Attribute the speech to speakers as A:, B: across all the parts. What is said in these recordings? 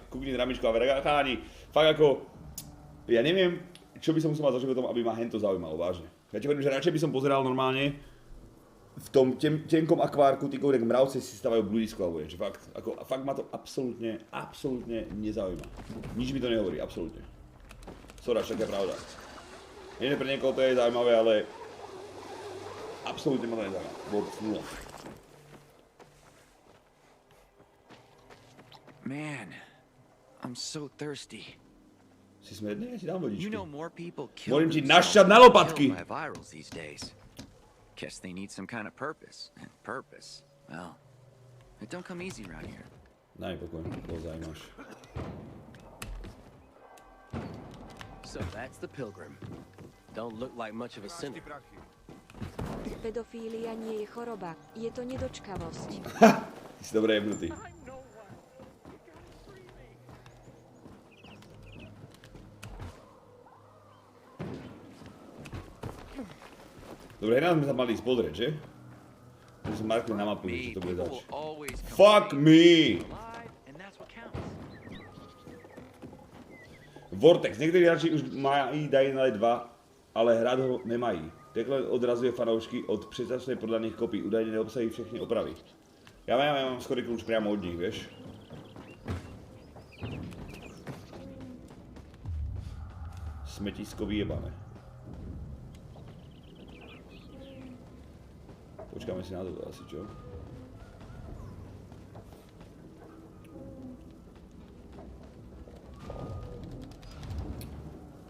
A: kúkni ramičko a vergáni. Fakt ako, ja neviem, čo by som musel mať za životom, aby ma hento zaujímalo, vážne. Ja ti hovorím, že radšej by som pozeral normálne v tom tenkom akvárku, ty jak mravce si stavajú bludisko alebo niečo, fakt. Ako, fakt ma to absolútne nezaujíma. Nič mi to nehovorí, absolútne. Sorry, však je pravda. Nie, že pre niekoho to je zaujímavé, ale absolútne ma to nezaujíma. Vôbec nula.
B: Man, I'm so thirsty.
A: Si smedný? Ja ti dám vodičku.
B: You know more people kill
A: Môžem ti
B: themselves
A: našťať na
B: than
A: lopatky.
B: killed by virals these days. Guess they need some kind of purpose. And purpose, well, it don't come easy around here.
A: Daj mi pokoj, koho zaujímaš.
C: So that's the pilgrim. Don't look like much of a sinner.
D: Pedofília nie je choroba, je to nedočkavosť.
A: Ty si dobre jebnutý. Dobre, hneď sme sa mali ísť pozrieť, že? My sme markli na mapu, že to bude zač. Fuck me! Vortex, niektorí hráči už mají Dying Light 2, ale hrať ho nemají. Tekle odrazuje fanoušky od předčasnej prodaných kopí, údajne neobsahují všechny opravy. Ja mám skorý kľúč priamo od nich, vieš? Smetisko vyjebané. Počkáme si na to asi, čo?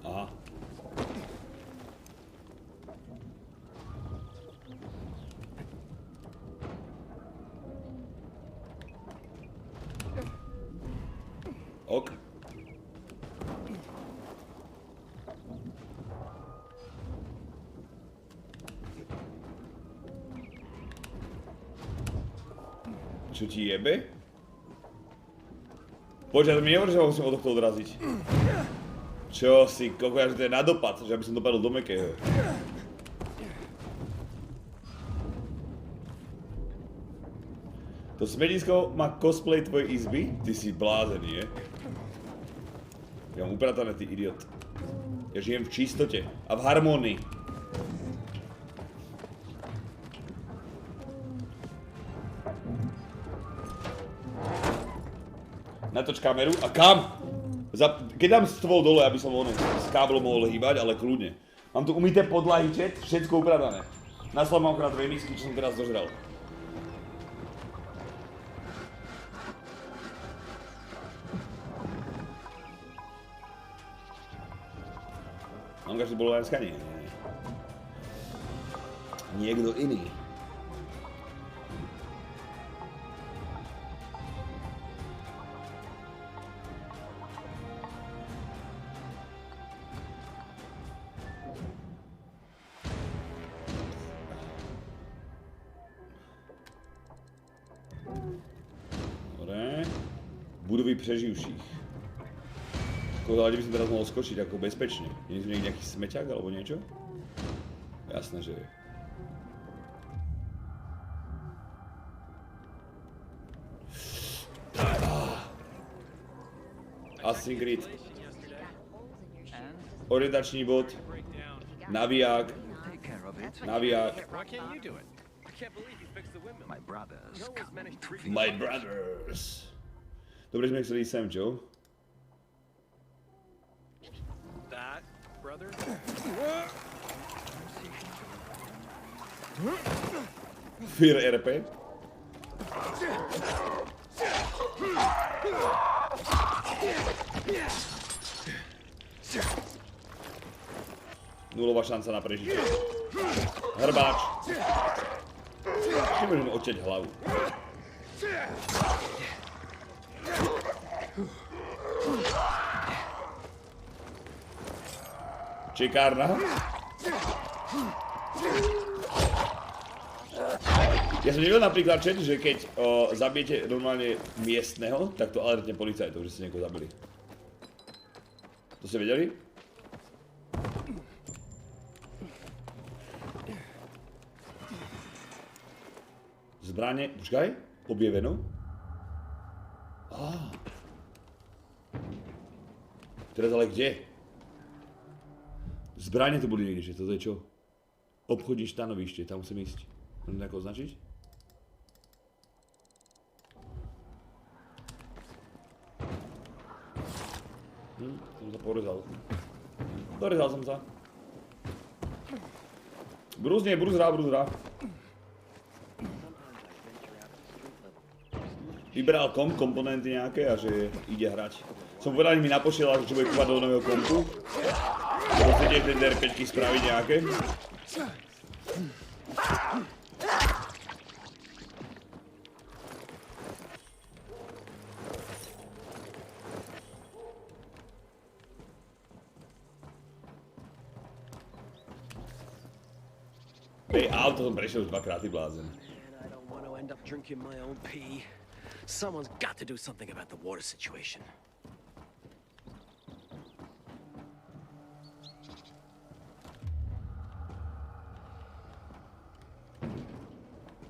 A: Aha. Ok. Čo ti jebe? Počkaj, to mi nehovorí, že ma musím od tohto odraziť. Čo si, koľko ja, že to je na dopad, že aby som dopadol do mekého. To smetisko má cosplay tvojej izby? Ty si blázený, je? Ja mám upratané, ty idiot. Ja žijem v čistote a v harmónii. Natoč kameru a kam? Keď dám stôl dole, aby som s káblom mohol hýbať, ale kľudne. Mám tu umyté podlahy, chat, všetko upratané. Na stole mám akorát 2 misky, čo som teraz dožral. Mám každý bolovanská? Nie. Niekto iný. Budovy preživších. Kde by som teraz mohol skočiť ako bezpečne? Nie je tu nejaký smeťák alebo niečo? Jasné, že je. Asynchrit. Orientačný bod. Naviják. My brothers. Dobre, sme chceli ísť sem, čo?
C: That, brother?
A: Fear RP. Nulová šanca na prežitie. Hrbáč. Nemôžem odťať hlavu. Čekárna. Ja som nevedel napríklad, že keď zabijete normálne miestneho, tak to alertne policajtov, že ste niekoho zabili. To ste vedeli? Zbranie, počkaj, objevenú. Teraz ale kde? Zbranie tu boli niekde, že toto je čo? Obchodní stanovište, tam musím ísť. Môžem nejako označiť? Som sa porezal. Dorezal som sa. Brúzne, brúzra. Vybral komponenty nejaké a že ide hrať. Som povedal, že mi napošiel, že bude kúpať do nového kompu. Že chcete ten DR5 spraviť nejaké. Hej, auto som prešiel už dvakrát, ty blázen.
C: And I don't want to end up drinking my own pee. Someone's got to do something about the water situation.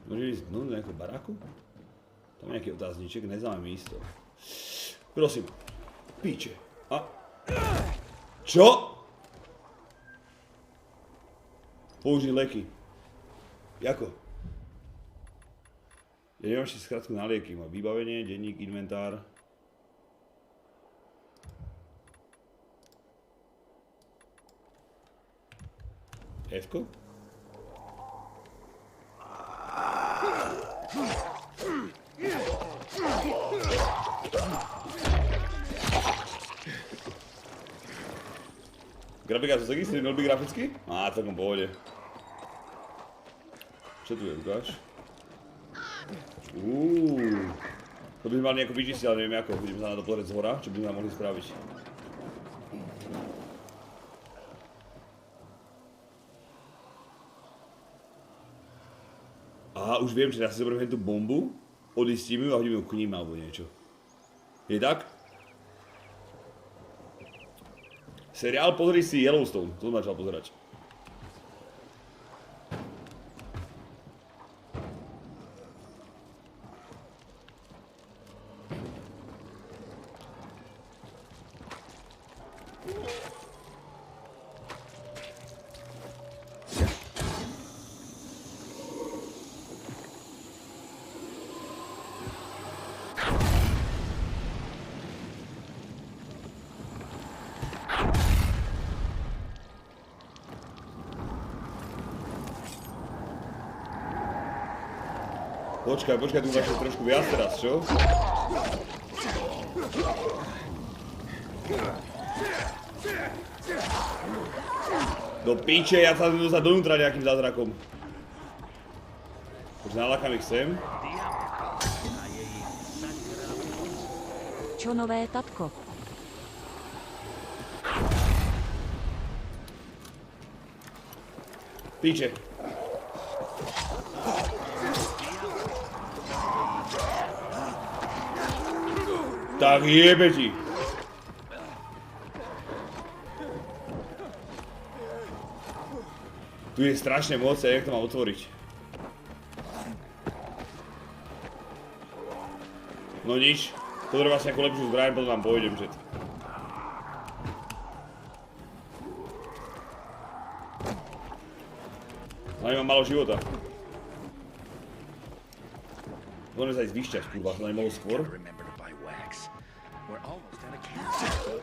A: Môžeme ísť do nejakého baráku? Tam je nejaký otázniček, neznáme miesto. Prosím. Píče. A... Čo? Použiť leky. Jako? Ja nemám ešte skratku na lieky. Má vybavenie, denník, inventár. F-ko? Grafika sú taký strednodobý graficky? Á, celkom pohode. Čo tu je, ukáž? To by sme mali nejako vyčistiť, ale neviem ako. Budeme sa na to pozrieť zhora, čo by sme mohli spraviť. Aha, už viem, že ja si zoberiem tú bombu, odistím ju a hodím ju k ním alebo niečo. Je tak? Seriál pozri si Yellowstone, to som začal pozerať. Počkaj, tu máš trošku viac teraz, čo? Do píče, ja sa idem donútra nejakým zázrakom. Už nalákam ich sem.
D: Čo nové, tatko?
A: Píče. Tak jebe ti. Tu je strašne moc, jak to mám otvoriť. No nič. Potrebujem asi nejakú lepšiu zbraň, potom vám pôjdem, že... Ale mám málo života. Môžem sa ísť vyšťať, kurva, to nemohol skôr.
B: We're almost out of cancer.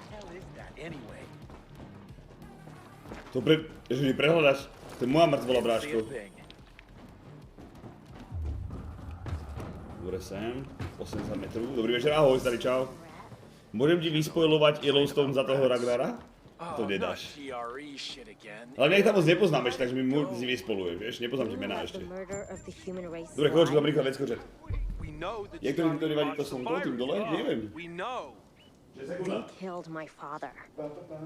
B: Hell is that anyway?
A: To že mi prehľadaš, to je moja mŕtvola, bráško. Dobre, sem, 80 metrov. Dobrý večer, ahoj, starý, čau. Môžem ti vyspojlovať Yellowstone za toho Ragnara? To nedáš. Ale nech tam moc nepoznáme ešte, takže mi si vyspoluješ, vieš, nepoznám ti mená ešte. Dobre, koľko tam rýchle vec skočet. Jak to nevadí to slnko, tým dole? Neviem.
E: They killed my father.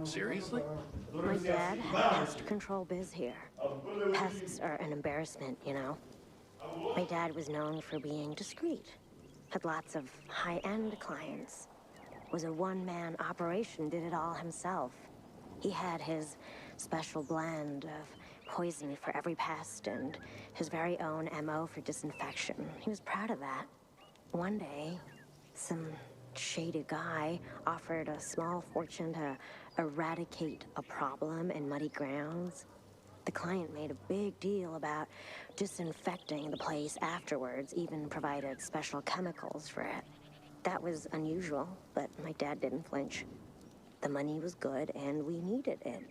B: Seriously?
E: My dad had a pest control biz here. Pests are an embarrassment, you know. My dad was known for being discreet. Had lots of high-end clients. Was a one-man operation, did it all himself. He had his special blend of poison for every pest and his very own MO for disinfection. He was proud of that. One day, some shady guy offered a small fortune to eradicate a problem in muddy grounds. The client made a big deal about disinfecting the place afterwards, even provided special chemicals for it. That was unusual, but my dad didn't flinch. The money was good and we needed it.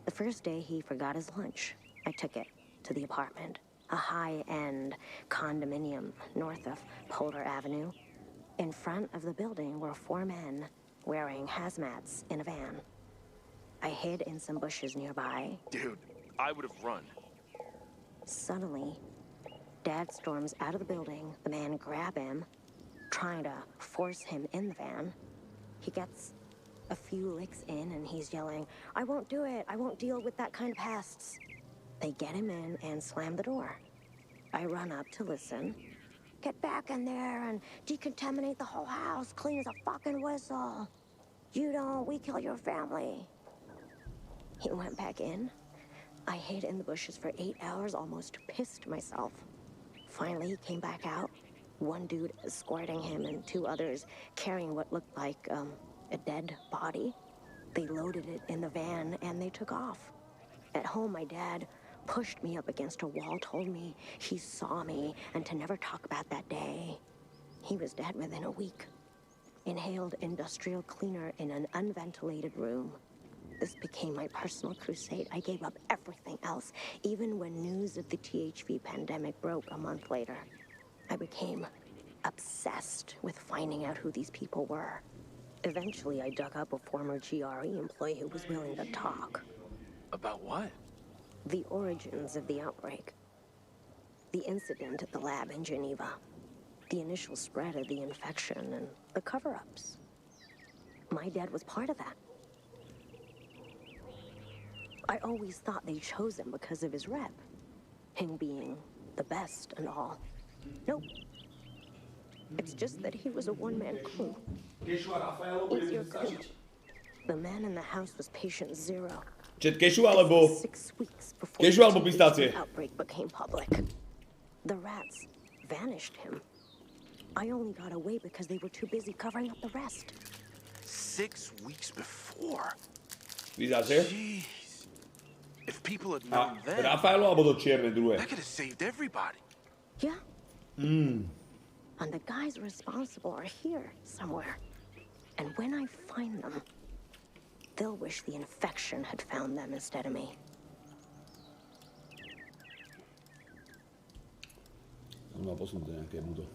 E: The first day he forgot his lunch, I took it to the apartment, a high-end condominium north of Polar Avenue. In front of the building were 4 men wearing hazmats in a van. I hid in some bushes nearby.
F: Dude, I would have run.
E: Suddenly, Dad storms out of the building. The men grab him, trying to force him in the van. He gets a few licks in and he's yelling, "I won't do it. I won't deal with that kind of pests." They get him in and slam the door. I run up to listen. "Get back in there and decontaminate the whole house, clean as a fucking whistle. You don't, we kill your family." He went back in. I hid in the bushes for 8 hours, almost pissed myself. Finally, he came back out. 1 dude escorting him and 2 others carrying what looked like a dead body. They loaded it in the van and they took off. At home, my dad pushed me up against a wall, told me he saw me and to never talk about that day. He was dead within a week. Inhaled industrial cleaner in an unventilated room. This became my personal crusade. I gave up everything else, even when news of the THV pandemic broke a month later. I became obsessed with finding out who these people were. Eventually, I dug up a former GRE employee who was willing to talk.
F: About what?
E: The origins of the outbreak. The incident at the lab in Geneva. The initial spread of the infection and the cover-ups. My dad was part of that. I always thought they chose him because of his rep. Him being the best and all. Nope. It's just that he was a one-man crew. Easier crew. The man in the house was patient 0.
A: Čet kešu alebo...
E: 6 weeks before
A: Kešu alebo
E: the
A: pistácie?
E: outbreak became public. The rats vanished him. I only got away because they were too busy covering up the rest.
F: 6 weeks before?
A: Pistácie?
F: Jeez. If people had
A: A
F: known then,
A: Rafaelo alebo to čierne druhé?
F: that could have saved everybody.
E: Yeah. And the guys responsible are here somewhere. And when I find them, they'll wish the infection had found them instead of me.
A: On má posunuté nejaké muto.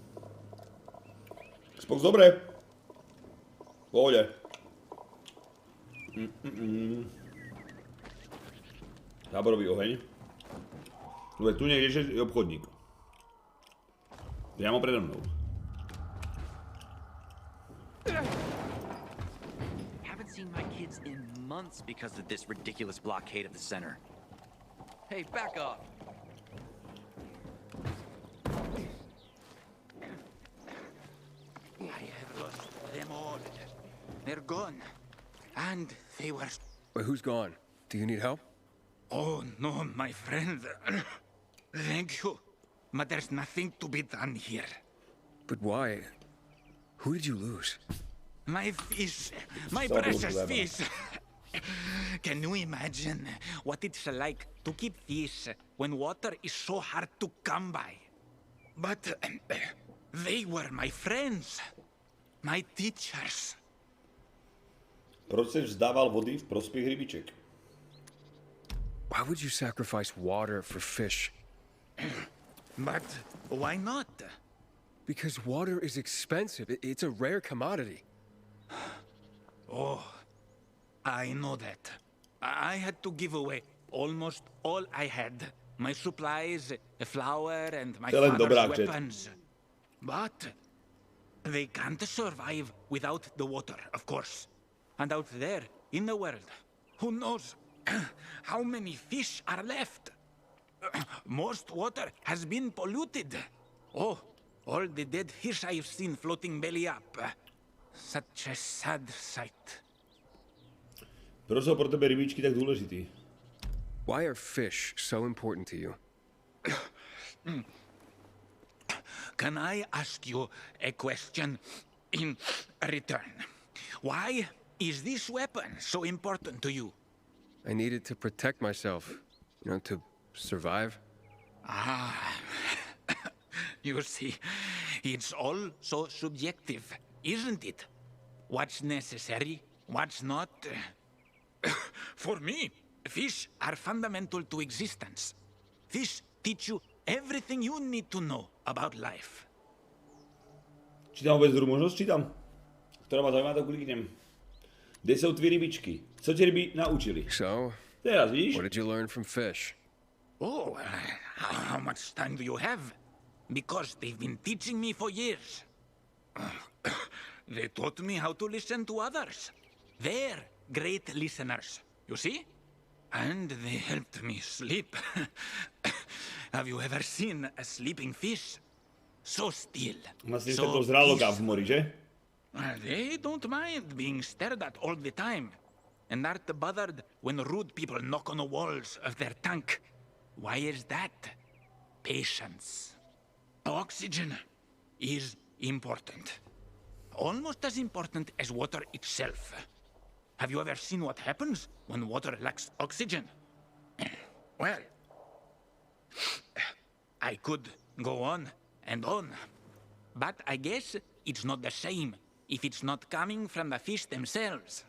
A: Spox, dobre. Pohode. Táborový oheň. Tu niekde je obchodník. Priamo predo mnou.
B: Haven't seen my kids in months because of this ridiculous blockade of the center. Hey, back off.
G: I have lost them all. They're gone. And they were...
H: But who's gone? Do you need help?
G: Oh, no, my friend. Thank you. But there's nothing to be done here.
H: But why? Who did you lose?
G: My fish. My precious fish. Can you imagine what it's like to keep fish when water is so hard to come by? But they were my friends. My teachers.
A: Proč se vzdával vody v prospěch rybiček?
H: Why would you sacrifice water for fish?
G: But why not?
H: Because water is expensive. It's a rare commodity.
G: Oh, I know that. I had to give away almost all I had. My supplies, flour, and my father's weapons. But they can't survive without the water, of course. And out there, in the world, who knows how many fish are left? Most water has been polluted. Oh, all the dead fish I've seen floating belly up. Such a sad sight.
A: Proč jsou pro tebe rybíčky tak důležitý?
H: Why are fish so important to you?
G: Can I ask you a question? in return. Why is this weapon so important to you?
H: I needed to protect myself, you know, to survive.
G: Ah, you see, it's all so subjective, isn't it? What's necessary, what's not? For me, fish are fundamental to existence. Fish teach you everything you need to know about life.
A: Čítam vôbec druhú možnosť? Čítam. Ktorá ma zaujíma, to kliknem. Kde sú tvoje rybičky? Co ti ryby naučili?
H: So,
A: Teraz, vidíš?
H: what did you learn from fish?
G: Oh, how much time do you have? Because they've been teaching me for years. They taught me how to listen to others. They're great listeners, you see? And they helped me sleep. Have you ever seen a sleeping fish? So still.
A: Vlastne
G: so
A: to zraloka v mori, že?
G: They don't mind being stared at all the time, and aren't bothered when rude people knock on the walls of their tank. Why is that? Patience. Oxygen is important. Almost as important as water itself. Have you ever seen what happens when water lacks oxygen? Well, I could go on and on, but I guess it's not the same if it's not coming from the fish themselves.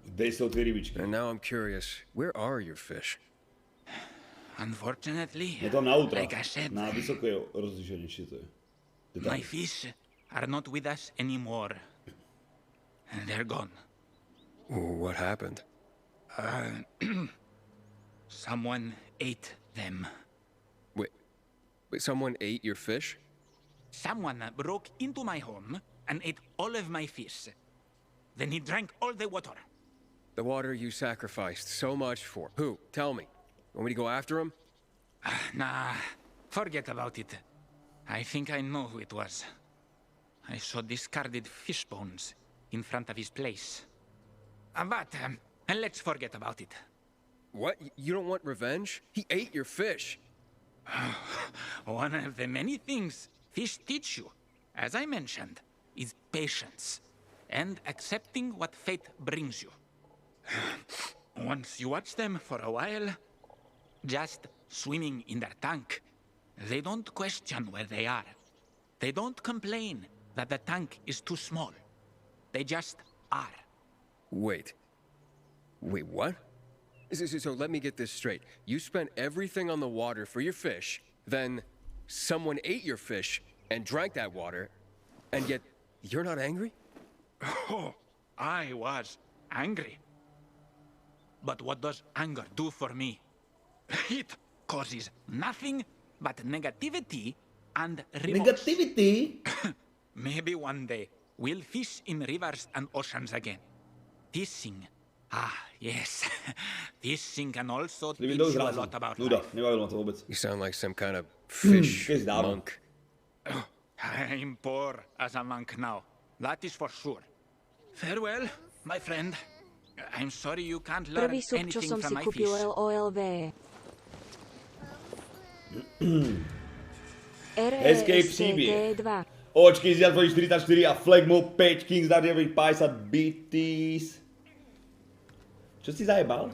A: Kde sú tvoje rybičky?
H: And now I'm curious, where are your fish?
G: Unfortunately,
A: Je to na ultra.
G: like I said,
A: Na vysoké rozlišenie, či to je.
G: my fish are not with us anymore. They're gone.
H: What happened?
G: Someone ate them.
H: Wait, someone ate your fish?
G: Someone broke into my home and ate all of my fish. Then he drank all the water.
H: The water you sacrificed so much for. Who? Tell me. Want me to go after him?
G: Nah, forget about it. I think I know who it was. I saw discarded fish bones in front of his place. But let's forget about it.
H: What? You don't want revenge? He ate your fish.
G: One of the many things fish teach you, as I mentioned, is patience and accepting what fate brings you. Once you watch them for a while, just swimming in their tank, they don't question where they are. They don't complain that the tank is too small. They just are.
H: Wait, what? So let me get this straight. You spent everything on the water for your fish, then someone ate your fish and drank that water, and yet you're not angry?
G: Oh, I was angry. But what does anger do for me? It causes nothing but negativity and remorse.
A: Negativity?
G: Maybe one day we'll fish in rivers and oceans again. Fishing. Ah, yes. Fishing can also teach you a lot about life.
A: Nebavilo ma to vôbec.
H: You sound like some kind of fish monk.
G: I'm poor as a monk now. That is for sure. Farewell, my friend. I'm sorry you can't learn
D: Prvý sub, čo
G: anything
D: som si
G: from my
D: kúpil
G: fish.
D: LOLV.
A: Escape příběh.
D: RESTG2.
A: Očky z 44 a Flagmo 5 Kings Dardiových 50 BTs. Čo si zajebal?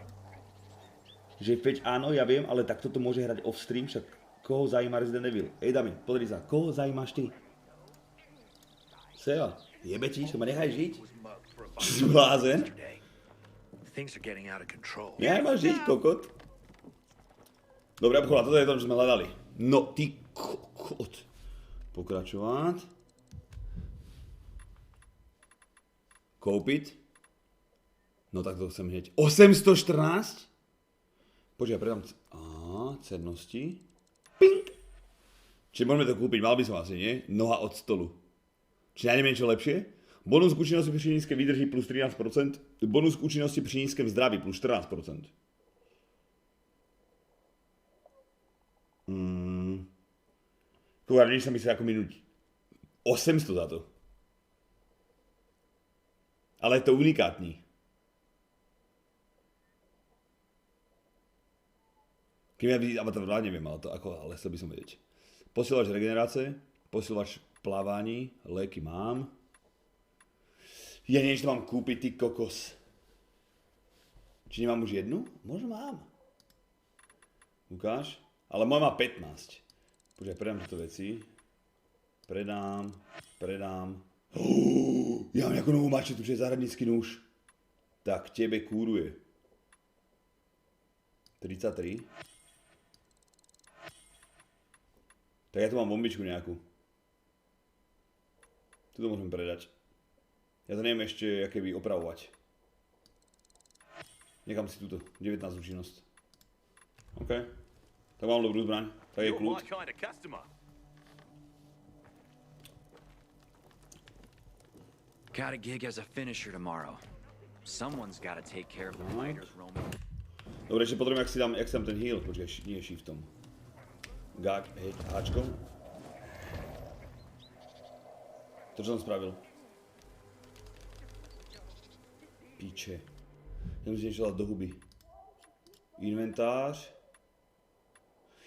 A: Že feč áno, ja viem, ale takto to môže hrať off-stream, však koho zajíma Resident Evil? Ej Dami, podri sa, koho zajímaš ty? Seva, jebe ti, čo ma nechaj žiť? Čo si blázen?
C: Things are getting out of control.
A: Nechaj ma žiť, kokot. Dobre, obchoda, toto je to, čo sme hľadali. No, ty kokot. Pokračovať. Kúpiť. No tak to chcem hneď. 814? Počkaj, predám cennosti. Ping! Čiže môžeme to kúpiť, mal by som asi, nie? Noha od stolu. Čiže ja neviem, čo lepšie? Bonus k účinnosti pri nízkej výdrži plus 13%. Bonus k účinnosti pri nízkem zdraví plus 14%. Kúvar, nič sa mi sa ako minúť. 800 za to. Ale je to unikátní. Kým ja vidím, ale to neviem, ale to ako, ale chcel by som vedieť. Posielač regenerácie, posielač plávaní, léky mám. Ja niečo mám kúpiť, ty kokos. Či nemám už jednu? Možno mám. Ukáž? Ale moja má 15. Počkaj, predám tieto veci. Predám. Ja mám nejakú novú mačetu, čo je zahradnícky nôž. Tak, tebe kúruje. 33. Tak ja tu mám bombičku nejakú. Tu to môžem predať. Ja to neviem ešte, aké by opravovať. Nechám si túto, 19 účinnosť. OK. Tak mám dobrú zbraň, tak je kľud.
B: Got a gig as a finisher tomorrow. Someone's gotta take care of the fighters roaming.
A: Dobre, ešte potrebujem, jak si dám ten heal. Počkaj, nie shiftom. Háčkom. To, čo som spravil. Piče. Ja musím niečo dať do huby. Inventář.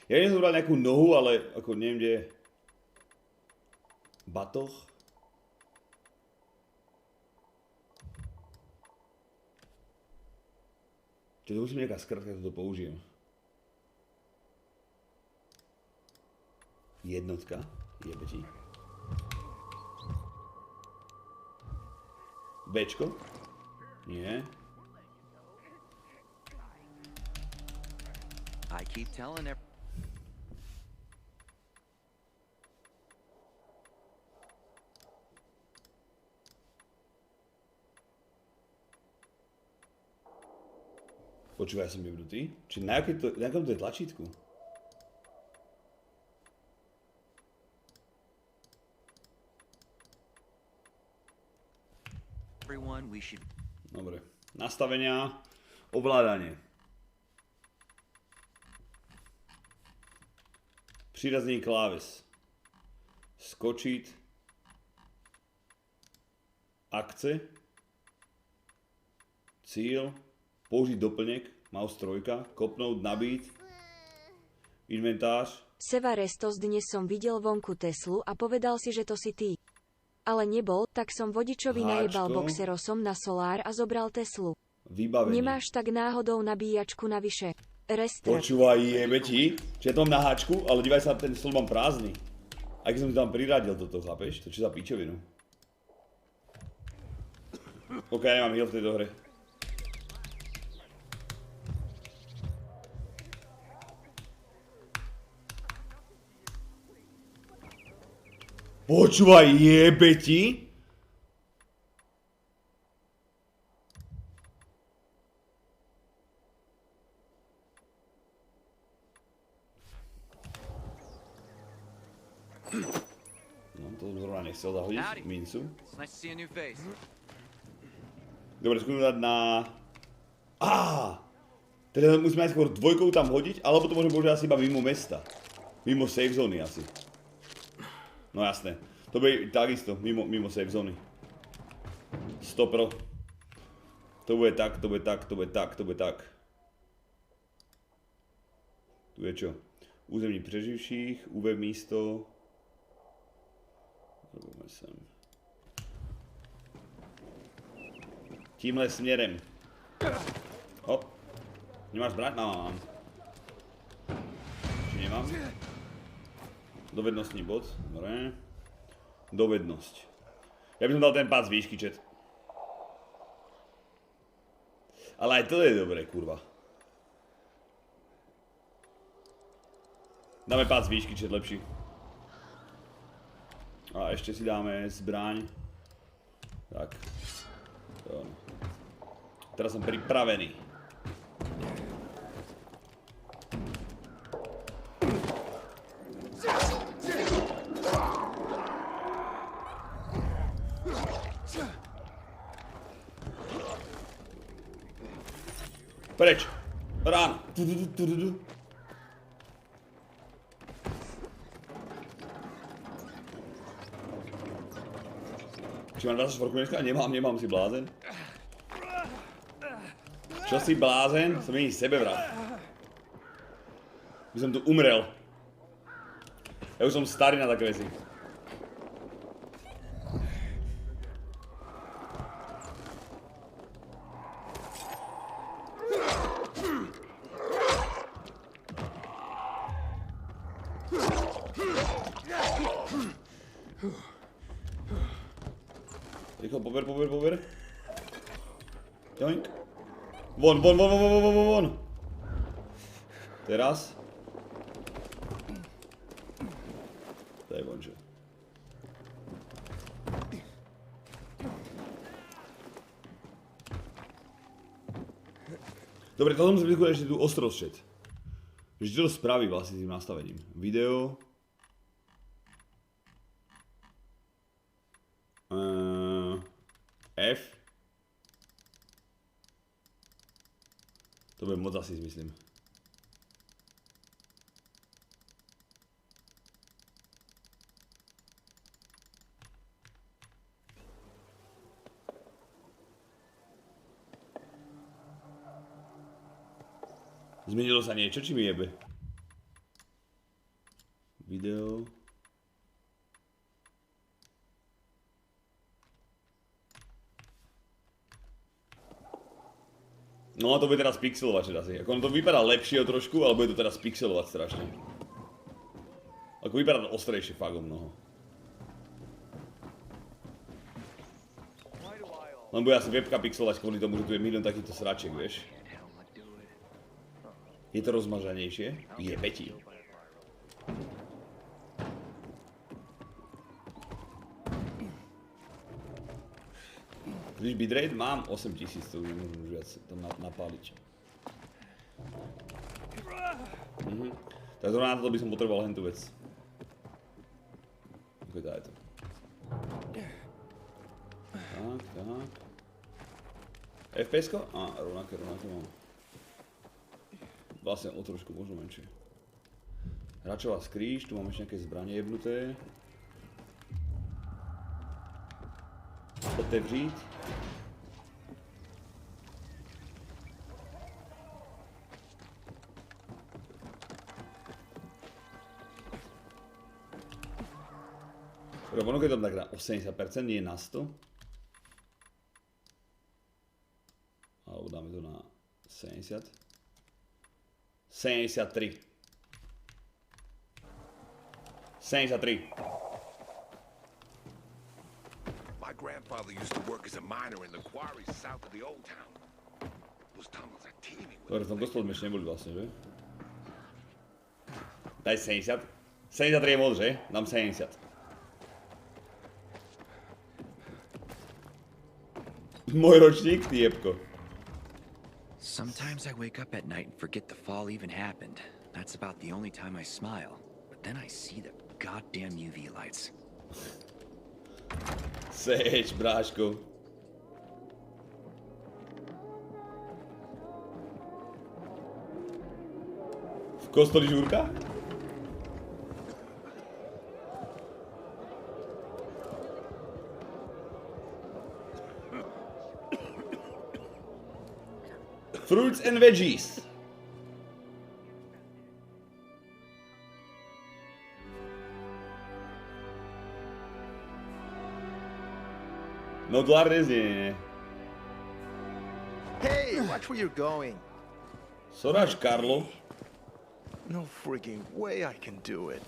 A: Ja neviem zobrať nejakú nohu, ale ako neviem, kde je. Batoh. Čiže to musím nejaká skratka, keď to použijem. Jednotka. Jebeti. Bčko. Nie.
B: I keep telling everyone.
A: Počúvaj, ja som vybrutý. Či na akom to je tlačítku? Dobre. Nastavenia. Ovládanie. Přírazný kláves. Skočiť. Akce. Cíl. Použiť doplnek, mouse 3, kopnúť, nabít, inventář.
D: Sevarestos, dnes som videl vonku Teslu a povedal si, že to si ty. Ale nebol, tak som vodičovi najebal boxerosom na solár a zobral Teslu.
A: Vybavenie.
D: Nemáš tak náhodou nabíjačku navyše?
A: Počúvaj, jebe ti, že ja to mám na háčku, ale dívaj sa, ten stôl mám prázdny. Aj keď som tam priradil toto, chápeš? To čo za pičovinu. Ok, ja nemám heal v tejto hre. Počúvaj, jebe ti? No, to som zrovna nechcel zahodiť, mincu. Dobre, skúsim dať na... Teda musíme aj skôr dvojkou tam hodiť, alebo to môžeme použiť asi iba mimo mesta. Mimo safe zóny asi. No jasné, to bude takisto, mimo safe zóny. 100%. To bude tak, to bude tak, to bude tak, to bude tak. Tu je čo? Území preživších, UV místo. Robíme sem. Tímhle směrem. Hop. Nemáš brať? Mám. Či nemám? Dovednostný bod, dobre. Dovednosť. Ja by som dal ten pád z výšky, chat. Ale aj to je dobré, kurva. Dáme pád z výšky, chat, lepší. A ešte si dáme zbraň. Tak. Teraz som pripravený. Preč. Ráno. Či mám 24 dneska? Nemám si blázen. Čo si blázen? Som není sebevrat. By som tu umrel. Ja už som starý na také veci. Rýchlo, pober. Joink. Von. Teraz. Daj vončo. Dobre, to som si vyskúšal ešte tu ostrosčet. Že čo to spraví vlastne s tým nastavením. Video. F. To bude moc asi, myslím. Zmenilo sa niečo, či mi jebe? Video. No a to bude teraz pixelovať asi. Ako ono to vypadá lepšie o trošku, ale bude to teraz pixelovať strašne. Ako vypadá to ostrejšie fakt o mnoho. Len bude asi webka pixelovať kvôli tomu, že tu je milión takýchto sračiek, vieš. Je to rozmažanejšie? Jebe ti. Když bitrate mám 8000, to môžem už viac tam napáliť. Tak zrovna na toto by som potreboval hen tú vec. Ok, tá je to. Tak. FPS-ko? Á, rovnaké mám. Vlastne o trošku možno menšie. Hračová skríž, tu mám ešte nejaké zbranie jebnuté. Otevřít. Ono keď to tak na 80%, nie na 100. Alebo dáme to na 70. 73.
I: My grandfather used to work as a miner in the quarries south of the old town. Those tunnels are teeming with...
A: Dobre, v tom gospod sme neboli vlastne, že? Daj 70. 73 je moc, že? Dám 70. Môj ročník, ty jebko.
B: Sometimes I wake up at night and forget the fall even happened. That's about the only time I smile. But then I see the goddamn UV lights.
A: Seč, bráško. V kostoli žúrka? Fruits and veggies. No dólares nie.
J: Hey, watch where you're going.
A: Soráš, Karlo.
J: No frigging way I can do it.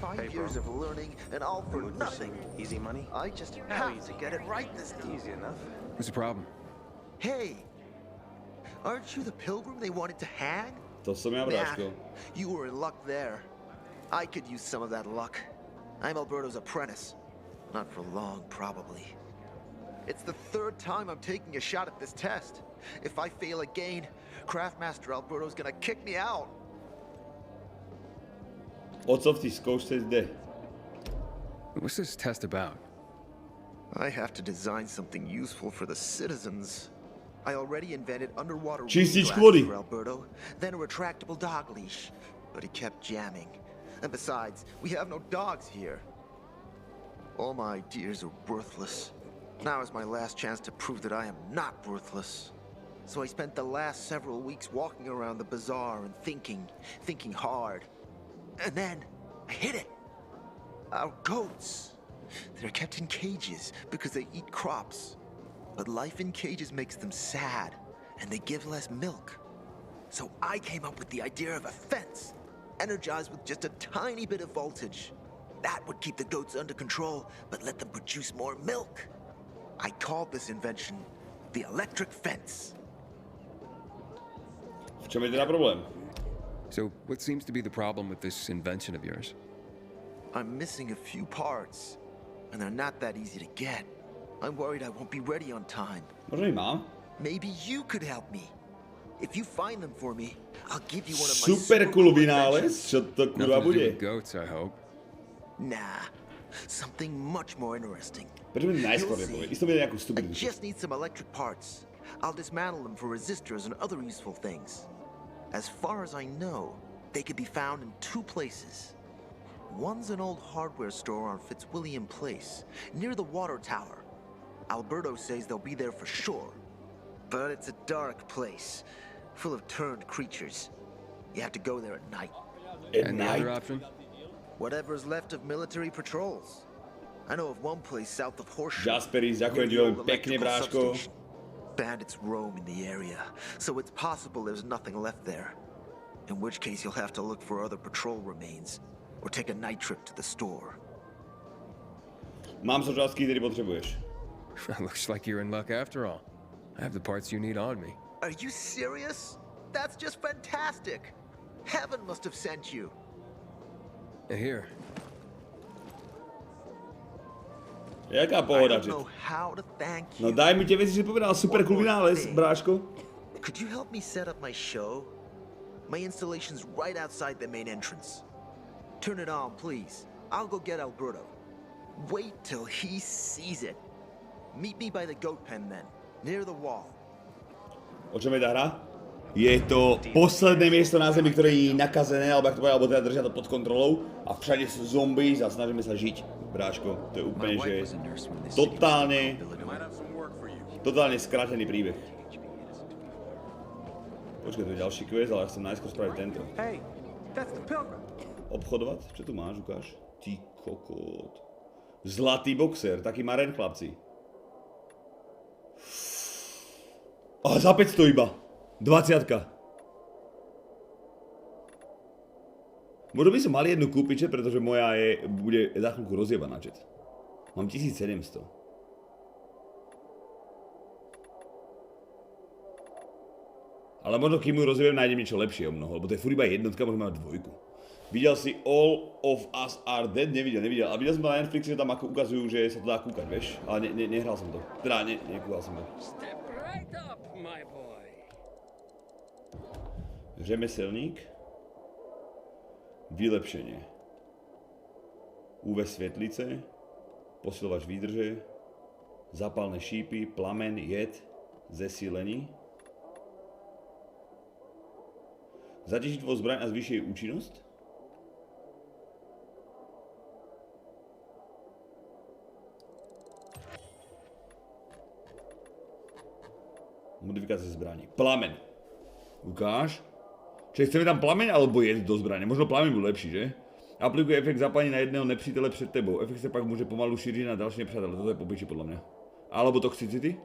J: 5 years of learning and all for nothing.
C: Easy money?
J: I just have to get it right this time.
C: Easy enough.
H: What's the problem?
J: Hey, aren't you the pilgrim they wanted to hang?
A: To som ja, bráško.
J: You were in luck there. I could use some of that luck. I'm Alberto's apprentice. Not for long, probably. It's the 3rd time I'm taking a shot at this test. If I fail again, Craftmaster Alberto's gonna kick me out.
A: O co v tej skúšce jde?
H: What's this test about?
J: I have to design something useful for the citizens. I already invented underwater
A: Čistič
J: glasses
A: kvôli.
J: for Alberto, then a retractable dog leash. But he kept jamming. And besides, we have no dogs here. All my ideas are worthless. Now is my last chance to prove that I am not worthless. So I spent the last several weeks walking around the bazaar and thinking hard. And then I hit it. Our goats. They're kept in cages because they eat crops. But life in cages makes them sad, and they give less milk. So I came up with the idea of a fence, energized with just a tiny bit of voltage. That would keep the goats under control, but let them produce more milk. I called this invention the electric fence.
A: V čom je teda problém?
H: So, what seems to be the problem with this invention of yours?
J: I'm missing a few parts, and they're not that easy to get. I'm worried I won't be ready on time.
A: Možno i mám.
J: Maybe you could help me. If you find them for me, I'll give you one of my
A: Super cool vynález, čo to kurva
H: Nothing to do
A: bude?
H: with goats, I hope.
J: Nah, something much more interesting.
A: Prečo mi najskôr
J: You'll
A: nepovie?
J: see.
A: Isto bude nejakú
J: I
A: stupidu.
J: just need some electric parts. I'll dismantle them for resistors and other useful things. As far as I know, they can be found in two places. One's an old hardware store on Fitzwilliam Place, near the water tower. Alberto says they'll be there for sure. But it's a dark place, full of turned creatures. You have to go there at night.
H: And the other option?
J: Whatever's left of military patrols. I know of one place south of Horseshoe.
A: Jasperis, ďakujem ti
J: near the
A: veľmi
J: old
A: pekne,
J: electrical
A: bráško.
J: substation. Bandits roam in the area, so it's possible there's nothing left there. In which case you'll have to look for other patrol remains, or take a night trip to the store.
A: Mám súčasky, ktorý potrebuješ.
H: Looks like you're in luck after all. I have the parts you need on me.
J: Are you serious? That's just fantastic! Heaven must have sent you.
H: Here.
A: Jaká
J: I
A: pohoda,
J: don't
A: že?
J: know how to thank
A: No
J: you.
A: daj mi tie veci, že povedal, super cool vynález, bráško.
J: Could you help me set up my show? My installation's right outside the main entrance. Turn it on, please. I'll go get Alberto. Wait till he sees it. Meet me by the goat pen then, near the wall.
A: O čom je tá hra? Je to posledné miesto na Zemi, ktoré je nakazené, alebo ak to povedal, alebo teda držia to pod kontrolou a všade sú zombies a snažíme sa žiť, bráško. To je úplne, že totálne skrátený príbeh. Počkaj, to je ďalší quest, ale ja chcem najskôr spraviť tento. Obchodovať? Čo tu máš, ukáž? Ty kokot. Zlatý boxer, taký maren, chlapci. A za 500 iba. 20-ka. Možno by som mal jednu kúpiť, že? Pretože moja bude za chvíľku rozjebaná, čet. Mám 1700. Ale možno kým ju rozjebem, nájdem niečo lepšie o mnoho, lebo to je furt iba jednotka, môžeme mať dvojku. Videl si All of Us Are Dead? Nevidel. A videl som to na Netflixe, že tam ako ukazujú, že sa to dá kúkať, vieš? Ale nehral som to. Teda nekúkal som to. Řemeselník. Vylepšenie. UV svetlice. Posilovač výdrže. Zapálne šípy. Plamen. Jed. Zesílení. Zatížiť vo zbraň a zvýšiť jej účinnosť. Modifikácia zbraní. Plamen. Ukáž. Čiže chceme tam plameň alebo jed do zbrane. Možno plameň bude lepší, že? Aplikuje efekt zapálenia na jedného nepřítele před tebou. Efekt sa pak môže pomalu šíriť na ďalšie nepřátele. Toto je popiči podľa mňa. Alebo toxicity.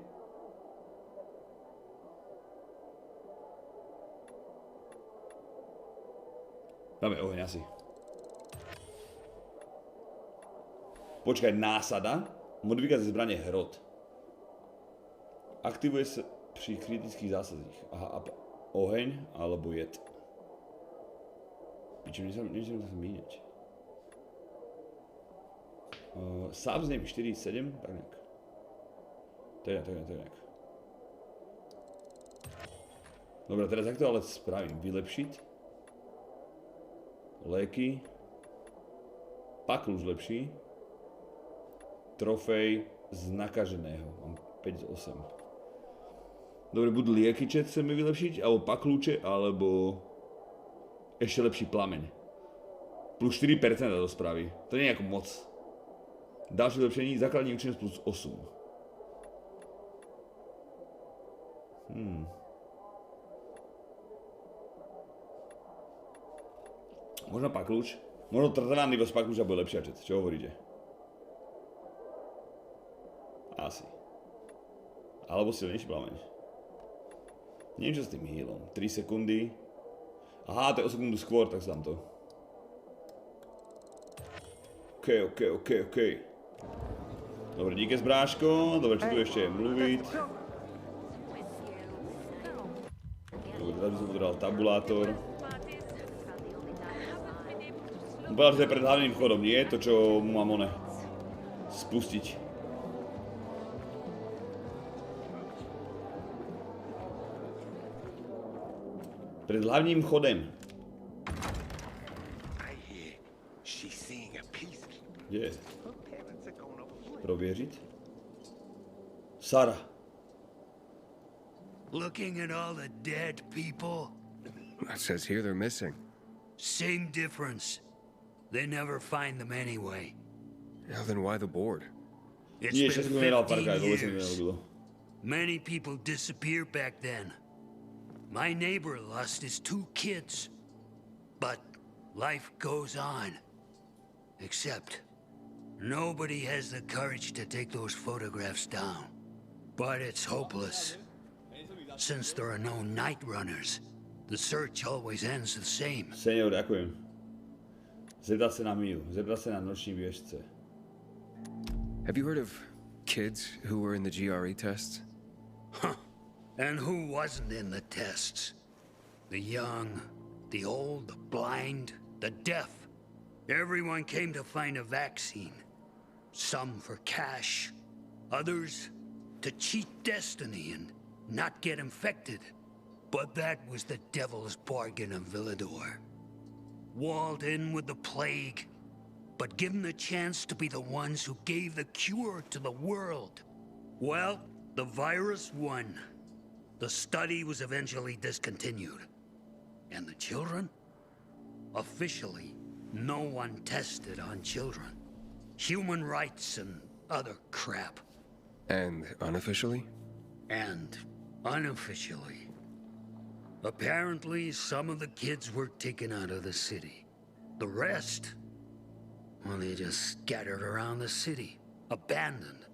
A: Dáme oheň asi. Počkaj, násada. Modifikácia zbrane hrot. Aktivuje sa pri kritických zásadích. Aha, oheň alebo jed. Pičo, niečo sa míňať. Sám z nej 4, 7, tak nejak. To je nejak. Dobre, teraz jak to ale spravím? Vylepšiť. Léky. Pakl už lepší. Trofej z nakaženého. Mám 5 z 8. Dobre, budú lieky, čo chceme vylepšiť, alebo paklúče, alebo ešte lepší plameň. Plus 4% to spraví. To nie je ako moc. Ďalšie vylepšení, základní účinnosť plus 8. Možno paklúč. Možno trvanlivosť paklúča bude lepšia, čet. Čo hovoríte? Asi. Alebo silnejší plameň. Niečo s tým healom. 3 sekundy. Aha, to je o sekundu skôr, tak dám to. OK. Dobre, díky bráško. Dobre, čo tu ešte je mluviť? Dobre, teraz by som potreboval tabulátor. Povedal, že to je pred hlavným vchodom, nie? To, čo mu mám spustiť. Pred hlavným vchodem. Kde je? Prověřit? Sarah.
K: Looking at all the dead people.
H: It says here they're missing.
K: Same difference. They never find them anyway.
H: Yeah, then why the board?
K: It's been 50 years. Many people disappeared back then. My neighbor lost his 2 kids. But life goes on. Except nobody has the courage to take those photographs down. But it's hopeless. Since there are no night runners, the search always ends the same.
A: Senior, ďakujem. Zeptat se na Miu. Zeptat se na noční běžce.
H: Have you heard of kids who were in the GRE tests?
K: Huh. And who wasn't in the tests? The young, the old, the blind, the deaf. Everyone came to find a vaccine. Some for cash, others to cheat destiny and not get infected. But that was the devil's bargain of Villador. Walled in with the plague, but given the chance to be the ones who gave the cure to the world. Well, the virus won. The study was eventually discontinued. And the children? Officially, no one tested on children. Human rights and other crap.
H: And unofficially?
K: And unofficially. Apparently, some of the kids were taken out of the city. The rest, well, they just scattered around the city, abandoned.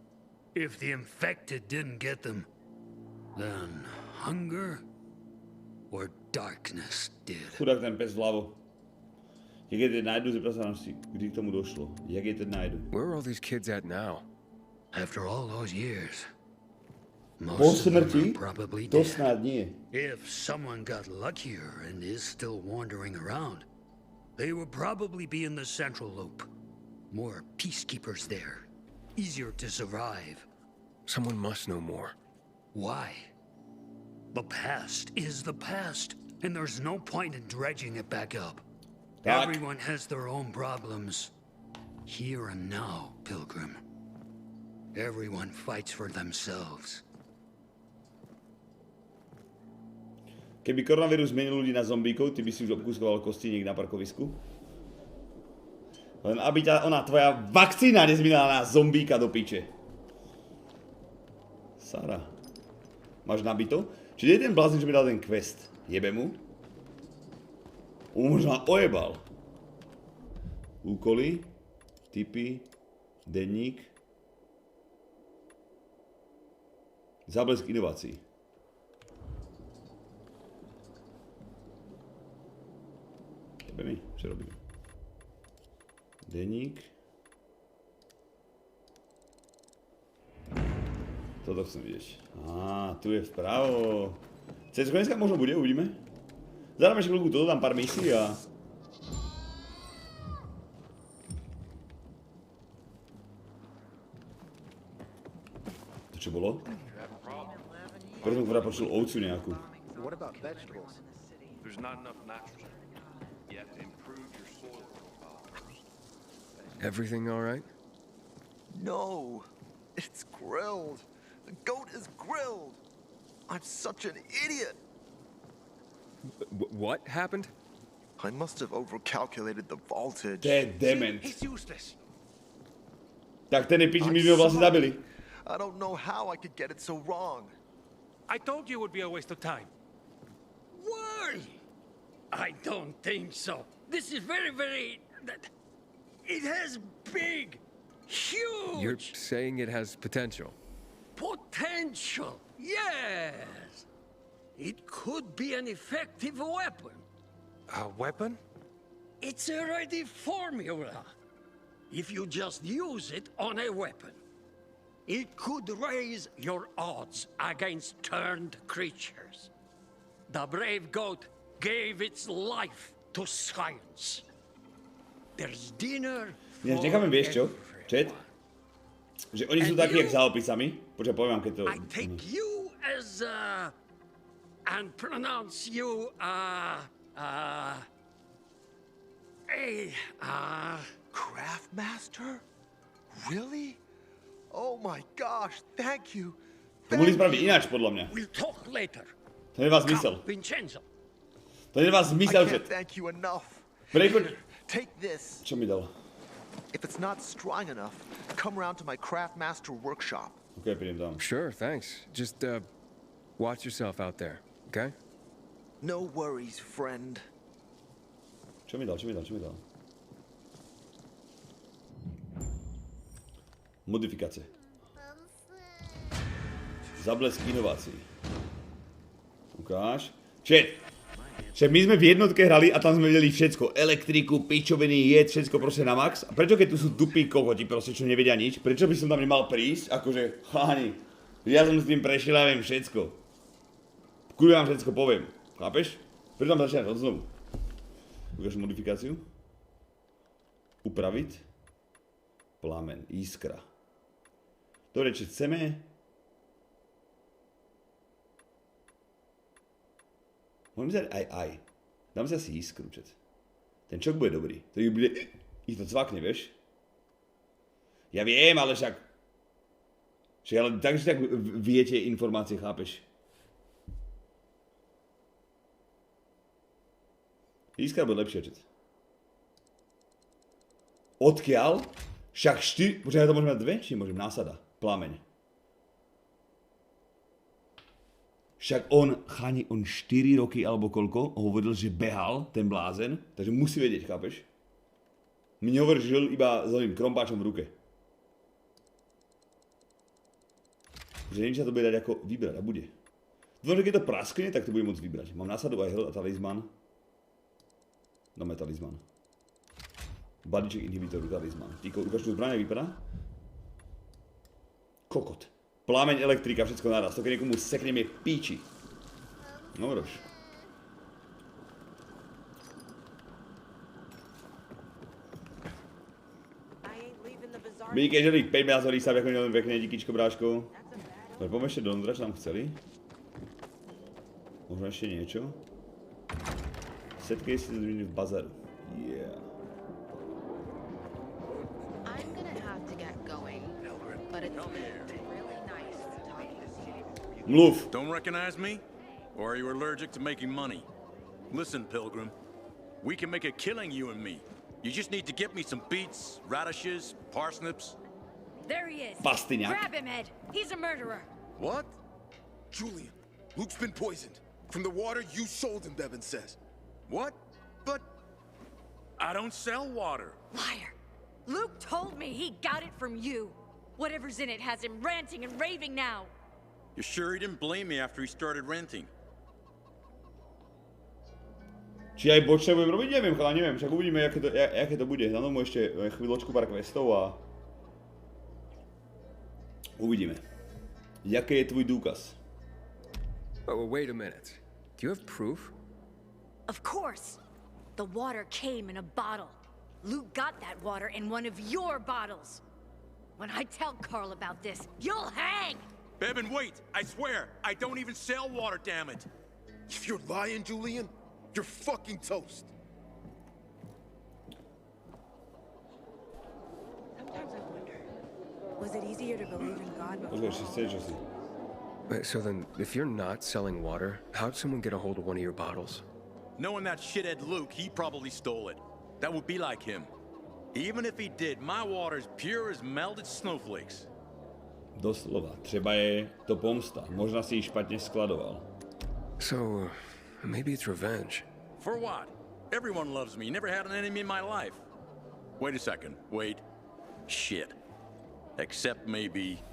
K: If the infected didn't get them, then hunger or darkness did.
A: Chudák ten pes vľavo. Jak je teď najdu, zeptal sa nám si, kdy k tomu došlo. Jak je teď najdu.
H: Where are all these kids at now?
K: After all those years,
A: Po
K: most of them
A: smrti?
K: are probably
A: To
K: dead.
A: snad nie.
K: If someone got luckier and is still wandering around, they would probably be in the central loop. More peacekeepers there. Easier to survive.
H: Someone must know more.
K: Why? The past is the past, and there's no point in dredging it back up.
A: Tak.
K: Everyone has their own problems. Here and now, Pilgrim. Everyone fights for themselves.
A: Keby koronavírus zmenil ľudí na zombíkov, ty by si už obkúskoval kosti niekde na parkovisku? Len aby ťa tvoja vakcína nezmenila na zombíka do piče. Sara. Máš nabito? Či je ten blázin, že mi dal ten quest? Jebe mu? Možno ma ojebal. Úkoly, tipy, denník. Záblesk inovácií. Jebe mi, čo robím? Denník. Toto chcem vidieť. Tu je vpravo. Cez dneska možno bude, uvidíme. Zároveň ešte chvíľku toto dám pár misií a... To čo bolo? Preto som ktorá počul ovcu nejakú.
J: What about vegetables?
I: There's not enough nitrogen. You have to improve your soil profile.
H: Everything all right?
J: No, it's grilled. The goat is grilled. I'm such an idiot.
H: What happened?
J: I must have overcalculated the voltage.
A: To je dement.
K: He's useless.
A: Tak ten je piči, my sme ho vlastne zabili.
J: I don't know how I could get it so wrong.
C: I told you it would be a waste of time.
K: Why? I don't think so. This is very... It has big, huge...
H: You're saying it has potential?
K: Potential, yes. it could be an effective weapon.
F: A weapon?
K: It's a ready formula. If you just use it on a weapon, it could raise your odds against turned creatures. The brave goat gave its life to science. There's dinner for
A: necháme, vieš čo? Chat? Že oni sú takí, jak za opisami. Počkaj, poviem vám, keď to...
K: I take you as and pronounce you
J: Craftmaster? Really? Oh my gosh, thank you.
A: To mohli spraviť ináč, podľa mňa.
K: We'll talk later.
A: To nedá zmysel.
K: Vincenzo.
A: To nedá zmysel, že...
J: Thank you enough.
A: Prechoď...
J: Take this.
A: Čo mi dal?
J: If it's not strong enough, come around to my Craftmaster workshop.
A: Okay, prídem tam.
H: Sure, thanks. Just, watch yourself out there, okay?
J: No worries, friend.
A: Čo mi dal? Modifikácie. Zablesk inovácií. Ukáž. Však my sme v jednotke hrali a tam sme videli všetko. Elektriku, pičoviny, jed, všetko proste na max. A prečo keď tu sú tupí kokoti proste, čo nevedia nič? Prečo by som tam nemal prísť? Akože, cháni, ja som s tým prešiel a viem všetko. Kľude vám všetko poviem. Chápeš? Prečo tam začínať od znovu? Ukáž modifikáciu. Upraviť. Plamen, iskra. Dobre, či chceme... Môžeme si dať aj. Dáme si asi iskru, čet. Ten čok bude dobrý. To bude... Ich to cvakne, vieš? Ja viem, ale však... ale takže tak viete informácie, chápeš? Iskra bude lepšia, čet. Odkiaľ? Však 4... Počkaj, ja to môžem mať 2? Či môžem násada? Plameň. Však on 4 roky alebo koľko hovoril, že behal ten blázen, takže musí vedieť, chápeš? Mi nehovorí, že žil iba s oným krompáčom v ruke. Že neviem, sa to bude dať ako vybrať a bude. Dúfam, že keď to praskne, tak to bude môcť vybrať. Mám násadu aj hrl a talizman. Dáme talizman. Balíček inhibitoru, talizman. Týko, ukáž, čo zbraň, jak vypadá? Kokot. Plámeň, elektrika, všetko naraz. To keď niekomu sekneme píči. No rož. Vidíte, že tých 5 názorí sa ako veľmi pekne, díkyčko bráško. Dobre, poďme ešte dovnútra, čo nám chceli. Možno ešte niečo. Setky si zmení v bazaru. Yeah. Mluv.
L: Don't recognize me? Or are you allergic to making money? Listen, Pilgrim. We can make a killing, you and me. You just need to get me some beets, radishes, parsnips.
M: There he is.
A: Pastyniak.
M: Grab him, Ed. He's a murderer.
I: What? Julian, Luke's been poisoned. From the water you sold him, Bevan says.
L: What? But I don't sell water.
M: Liar. Luke told me he got it from you. Whatever's in it has him ranting and raving now.
L: You're sure he didn't blame me after he started renting?
A: Či aj bočne budem robiť? Neviem, chala, neviem. Však uvidíme, aké to bude. Na domu ešte chvíľočku pár questov a... Uvidíme. Jaký je tvoj dôkaz?
H: Oh, wait a minute. Do you have proof?
M: Of course. The water came in a bottle. Luke got that water in one of your bottles. When I tell Carl about this, you'll hang!
L: Bevan, wait! I swear, I don't even sell water, damn it!
I: If you're lying, Julian, you're fucking toast.
N: Sometimes I wonder, was it easier to believe in God before?
H: Wait, so then, if you're not selling water, how'd someone get a hold of one of your bottles?
L: Knowing that shithead Luke, he probably stole it. That would be like him. Even if he did, my water's pure as melted snowflakes.
A: Doslova. Třeba je to pomsta. Možná si ji špatně skladoval.
H: So, maybe it's revenge.
L: For what? Everyone loves me. Never had an enemy in my life. Wait a second. Wait. Shit. Except maybe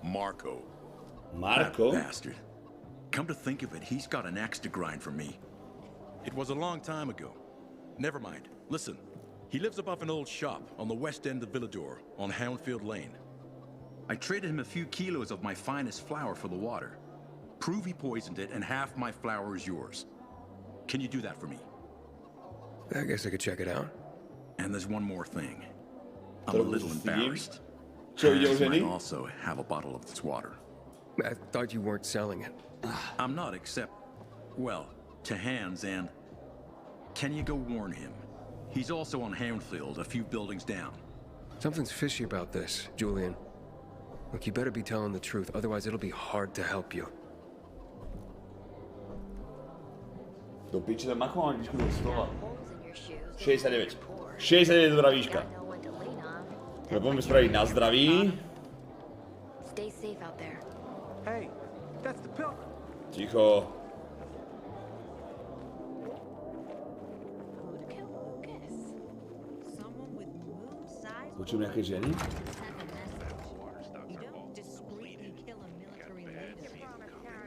L: Marco.
A: Marco?
L: That bastard. Come to think of it, he's got an axe to grind for me. It was a long time ago. Never mind. Listen, he lives above an old shop on the west end of Villador, on Houndfield Lane. I traded him a few kilos of my finest flour for the water. Prove he poisoned it, and half my flour is yours. Can you do that for me?
H: I guess I could check it out.
L: And there's one more thing. I'm a little embarrassed.
A: So
L: Hans might also have a bottle of this water.
H: I thought you weren't selling it.
L: I'm not, except, well, to Hans, and can you go warn him? He's also on Houndfield, a few buildings down.
H: Something's fishy about this, Julian. Look, you better be telling the truth, otherwise it'll be hard to help you.
A: Do piči, ten makoval výšku do stola. 69. 69 dobrá výška. No, poďme spraviť na zdraví.
M: Stay safe out there.
C: Hey, that's the pill.
A: Ticho. Počujem nejaké ženy?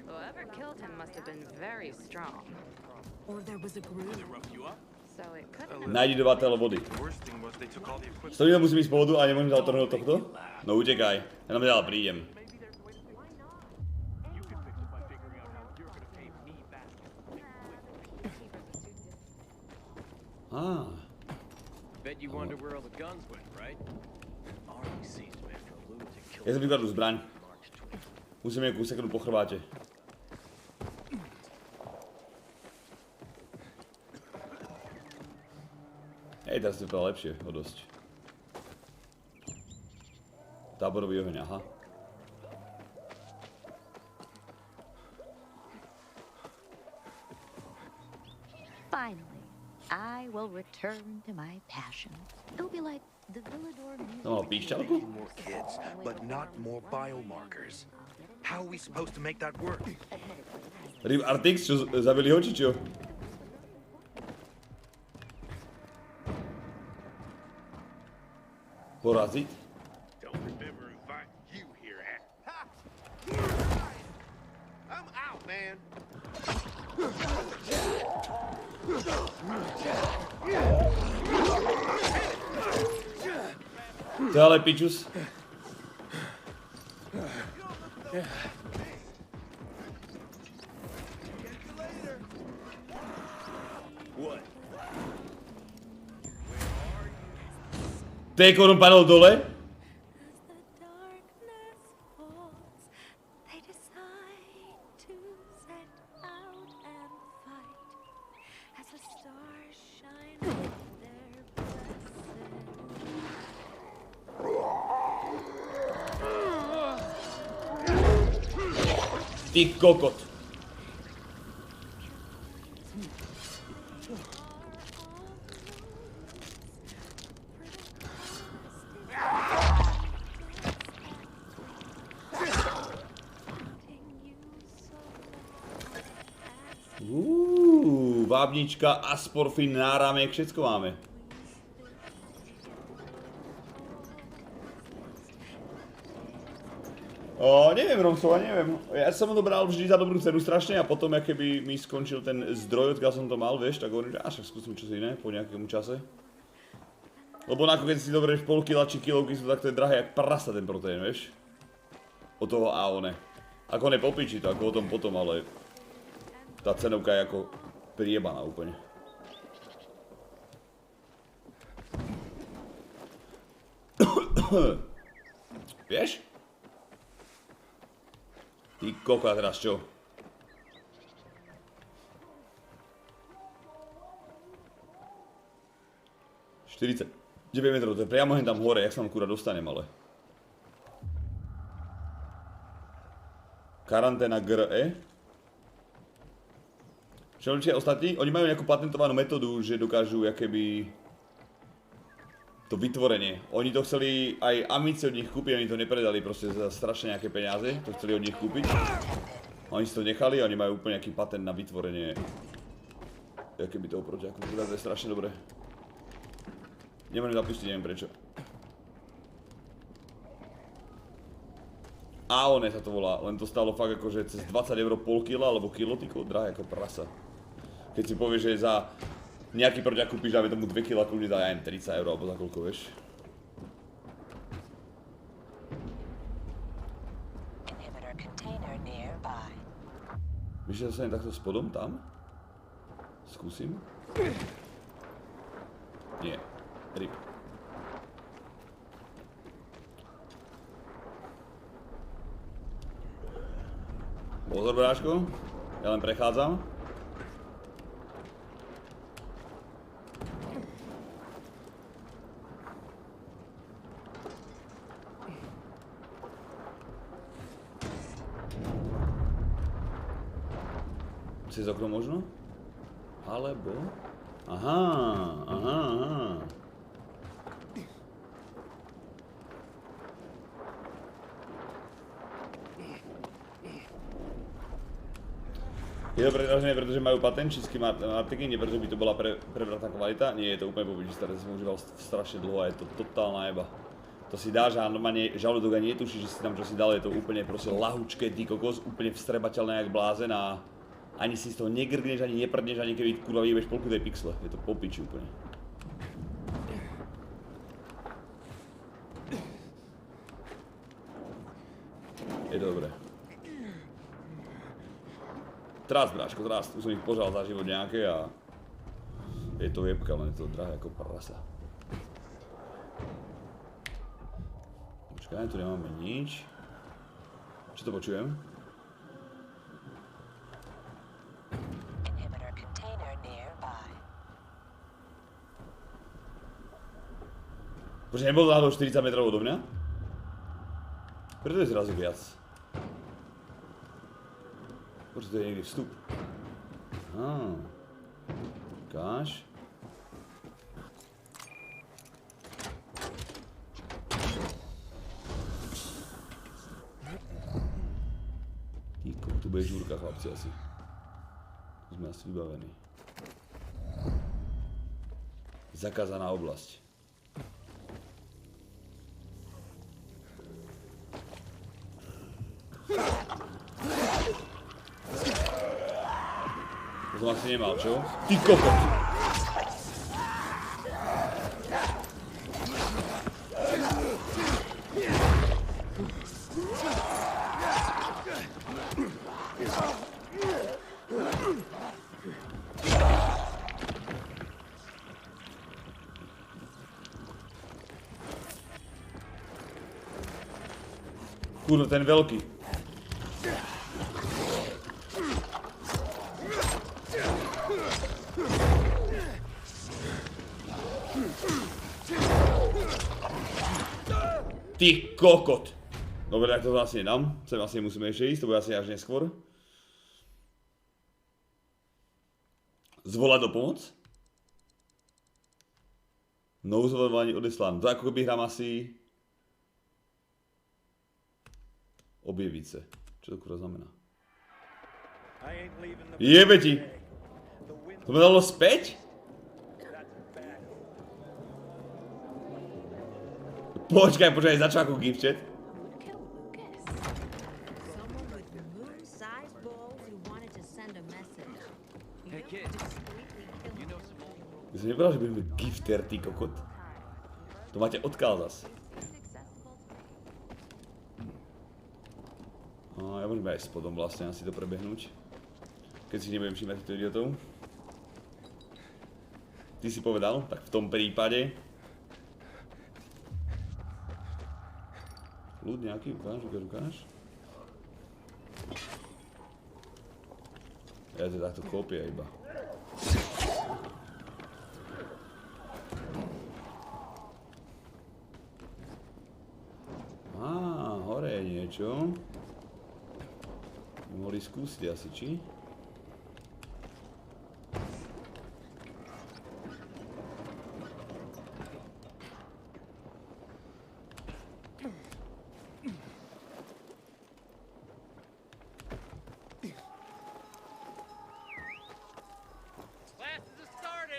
O: Whoever killed him must have been very strong.
N: Or there was a group.
O: So it could
A: Nájdi dodateľ vody. Stojím, musím ísť po vodu a nemôžem sa otrhnúť tohto? No utekaj, ja nám ďalej prídem.
C: Bet you wonder where all the guns went, right? Already seems to be after a lunatic killed.
A: Ja som vykladol zbraň. Musím ju seknúť po chrbáte. Hej, teraz to vypadá lepšie, o dosť. Táborový oheň, aha.
P: Finally, I will return to my passion. It'll be like the Villador music.
A: No, píšťalku?
F: More kids, but not more biomarkers. How are we supposed to make that work?
A: Rip Artix, čo zabili ho, či čo? Poraziť?
I: Don't remember inviting you here. I'm out, man.
A: To je ale pičus. Tej korun padol dole? Ty kokot. Vábnička, asporfin, náramek, všetko máme. Neviem, Romsova, neviem. Ja som ho dobral vždy za dobrú cenu strašne a potom, keby mi skončil ten zdroj, odkiaľ som to mal, vieš, tak hovorím, že však skúsim čosi iné po nejakému čase. Lebo keď si doberieš pol kila či kilovky, tak to je drahé jak prasa ten proteín, vieš. Od toho AONE. Ako nepopiči to, ako o tom potom, ale tá cenovka je ako priebaná úplne. Vieš? Ty koko, a teraz čo? $40. 9 metrov, to je priamo hen tam hore, jak sa tam kurva dostanem, ale. Karanténa GRE. Čo ľudia ostatní? Oni majú nejakú patentovanú metódu, že dokážu jakoby to vytvorenie. Oni to chceli, aj amici od nich kúpiť, oni to nepredali proste za strašne nejaké peniaze, to chceli od nich kúpiť. Oni si to nechali a oni majú úplne nejaký patent na vytvorenie jakoby toho protiaku, to je strašne dobré. Nemôžem zapustiť, neviem prečo. Aone sa to volá, len to stálo fakt akože cez 20 € pol kila, alebo kilo, tyko, drahé ako prasa. Keď si povieš, že za nejaký proďak kúpiš, dáme tomu 2 kg, kľudne dá aj 30 €, alebo za koľko, vieš. Víš, že sa takto spodom tam? Skúsim. Nie. Rip. Pozor, bráško. Ja len prechádzam. Cez okno možno? Alebo... Aha. Je to predražené, pretože majú patenčísky marketing, nie pretože by to bola prebratá kvalita. Nie, je to úplne pobyčisté, to som užíval strašne dlho a je to totálna jeba. To si dáš a normálne žalúdok ani netuší, že si tam čo si dal, je to úplne proste lahučké, ty kokos, úplne vstrebateľné jak blázen a ani si z toho negrgneš, ani neprdneš, ani keby kurva vyjebeš polku tej pixle. Je to popiči úplne. Je to dobré. Trás, bráško, trás, tu som ich požal za život nejaké a je to jebka, len je to drahé ako prasa. Počkaj, tu nemáme nič. Čo to počujem? Bože, nebolo náhodou 40 metrov odo mňa? Preto je zrazu viac. Bože, to je niekde vstup. Ukáž. Týko, tu bude žúrka, chlapci, asi. Tu sme asi vybavení. Zakázaná oblasť. To som asi nemal, čo? Ty kokot! Kurno, ten veľký. Ty kokot! Dobre, tak to asi nedám. Sem asi musíme ešte ísť, to bude asi až neskôr. Zvolať do pomoc? Nouzovanie odeslán. To ako keby hrám asi... Objeviť sa. Čo to kurva znamená? Jebe ti! To ma dalo späť? Počkaj, začal ako gift chat. Ja som nepovedal, že budeme gifter, ty kokot. To máte odkaz zas. Ja môžem aj spodom vlastne asi to prebehnúť. Keď si nebudem všímať týchto idiotov. Ty si povedal, tak v tom prípade... Ľud nejaký, ukáž. Ja to takto kópia iba. Hore je niečo. Mohli skúsiť asi, či?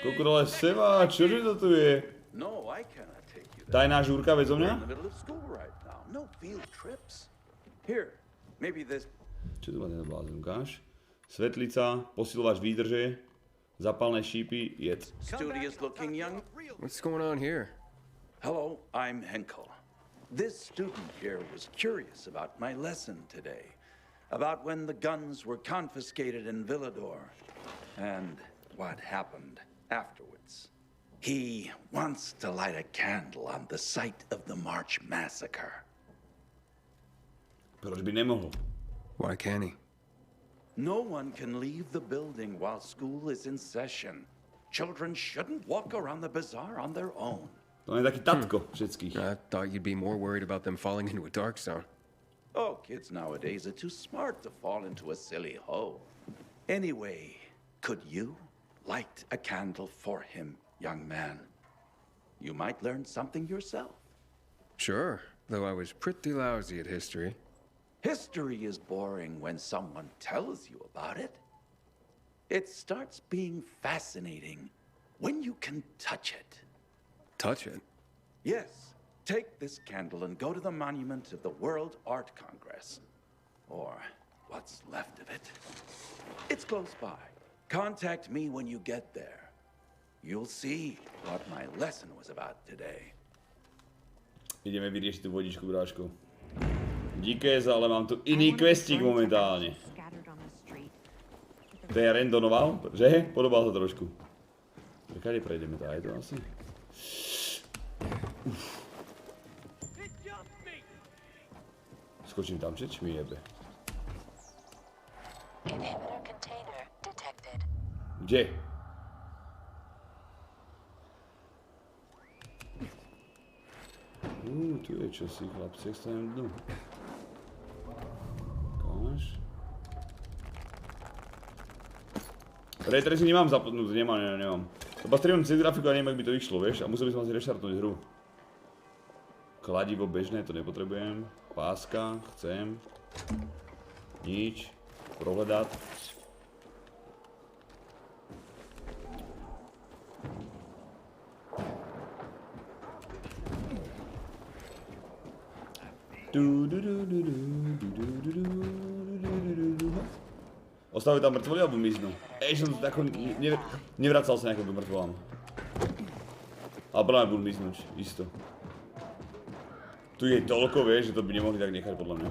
A: Kokot, ale seba, čože to tu je? Tajná žúrka vezo mňa?
Q: Here, maybe this.
A: Čo tu má ten blázen, ukáž? Svetlica, posilovač výdrže, zapalné šípy, jed.
Q: Studious looking young.
H: What's going on here?
Q: Hello, I'm Henkel. This student here was curious about my lesson today. About when the guns were confiscated in Villador. And what happened afterwards. He wants to light a candle on the site of the March massacre.
A: Proč by nemohl?
H: Why can't he?
Q: No one can leave the building while school is in session. Children shouldn't walk around the bazaar on their own.
A: To je taký tatko všetkých.
H: I thought you'd be more worried about them falling into a dark zone.
Q: Oh, kids nowadays are too smart to fall into a silly hole. Anyway, could you light a candle for him, young man? You might learn something yourself.
H: Sure, though I was pretty lousy at history.
Q: History is boring when someone tells you about it. It starts being fascinating when you can touch it.
H: Touch it?
Q: Yes. Take this candle and go to the monument of the World Art Congress. Or what's left of it. It's close by. Contact me when you get there. You'll see what my lesson was about today.
A: Ideme vyriešiť tú vodičku, bráško. Díkez, ale mám tu iný questík momentálne. To je randomoval, že? Podobal sa trošku. Kade prejdeme to? Aj to asi? Skočím tam, či mi jebe? Kde? Tu je čosi, chlapci, jak stavím dnu. Ukáž. Ray tracing nemám zapnúť, nemám. Lebo streamom cez grafiku a neviem, ak by to išlo, vieš, a musel by som asi reštartnúť hru. Kladivo bežné, to nepotrebujem. Páska, chcem. Nič. Prohľadať. Ostávajú tam mŕtvoli alebo miznú? Som to tako nevracal sa nejakým mŕtvolám. Ale podľa mňa budú miznúť, isto. Tu je toľko, vieš, že to by nemohli tak nechať podľa mňa.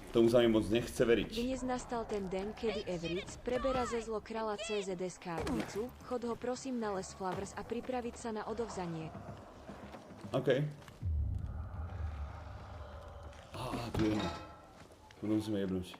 A: Tomu sa mi moc nechce veriť.
D: Dnes nastal ten den, kedy Everett preberá ze zlo kráľa CZS karticu, chod ho prosím na Les Flowers a pripraviť sa na odovzanie.
A: OK. Tu je. Tu musíme jebnúť.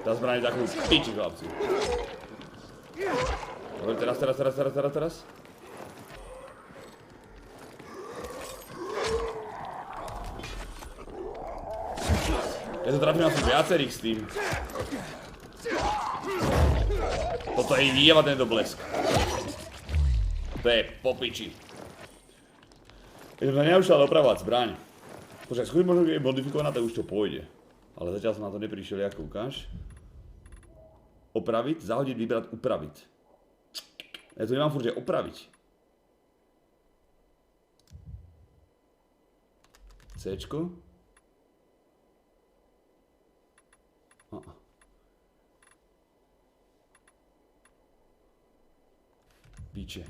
A: Tá zbraň je takú piči, chlapci. Dobre, teraz. Ja to trafím asi viacerých s tým. Toto je jeba tento blesk. To je po piči. Keď som sa nenaučil opravovať zbraň. Počkaj, skúsim možno, keď je modifikovaná, tak už to pôjde. Ale zatiaľ som na to neprišiel, ako ukáž. Opraviť, zahodiť, vybrať, upraviť. Ja tu nemám furt, že opraviť. Cčko. Piče.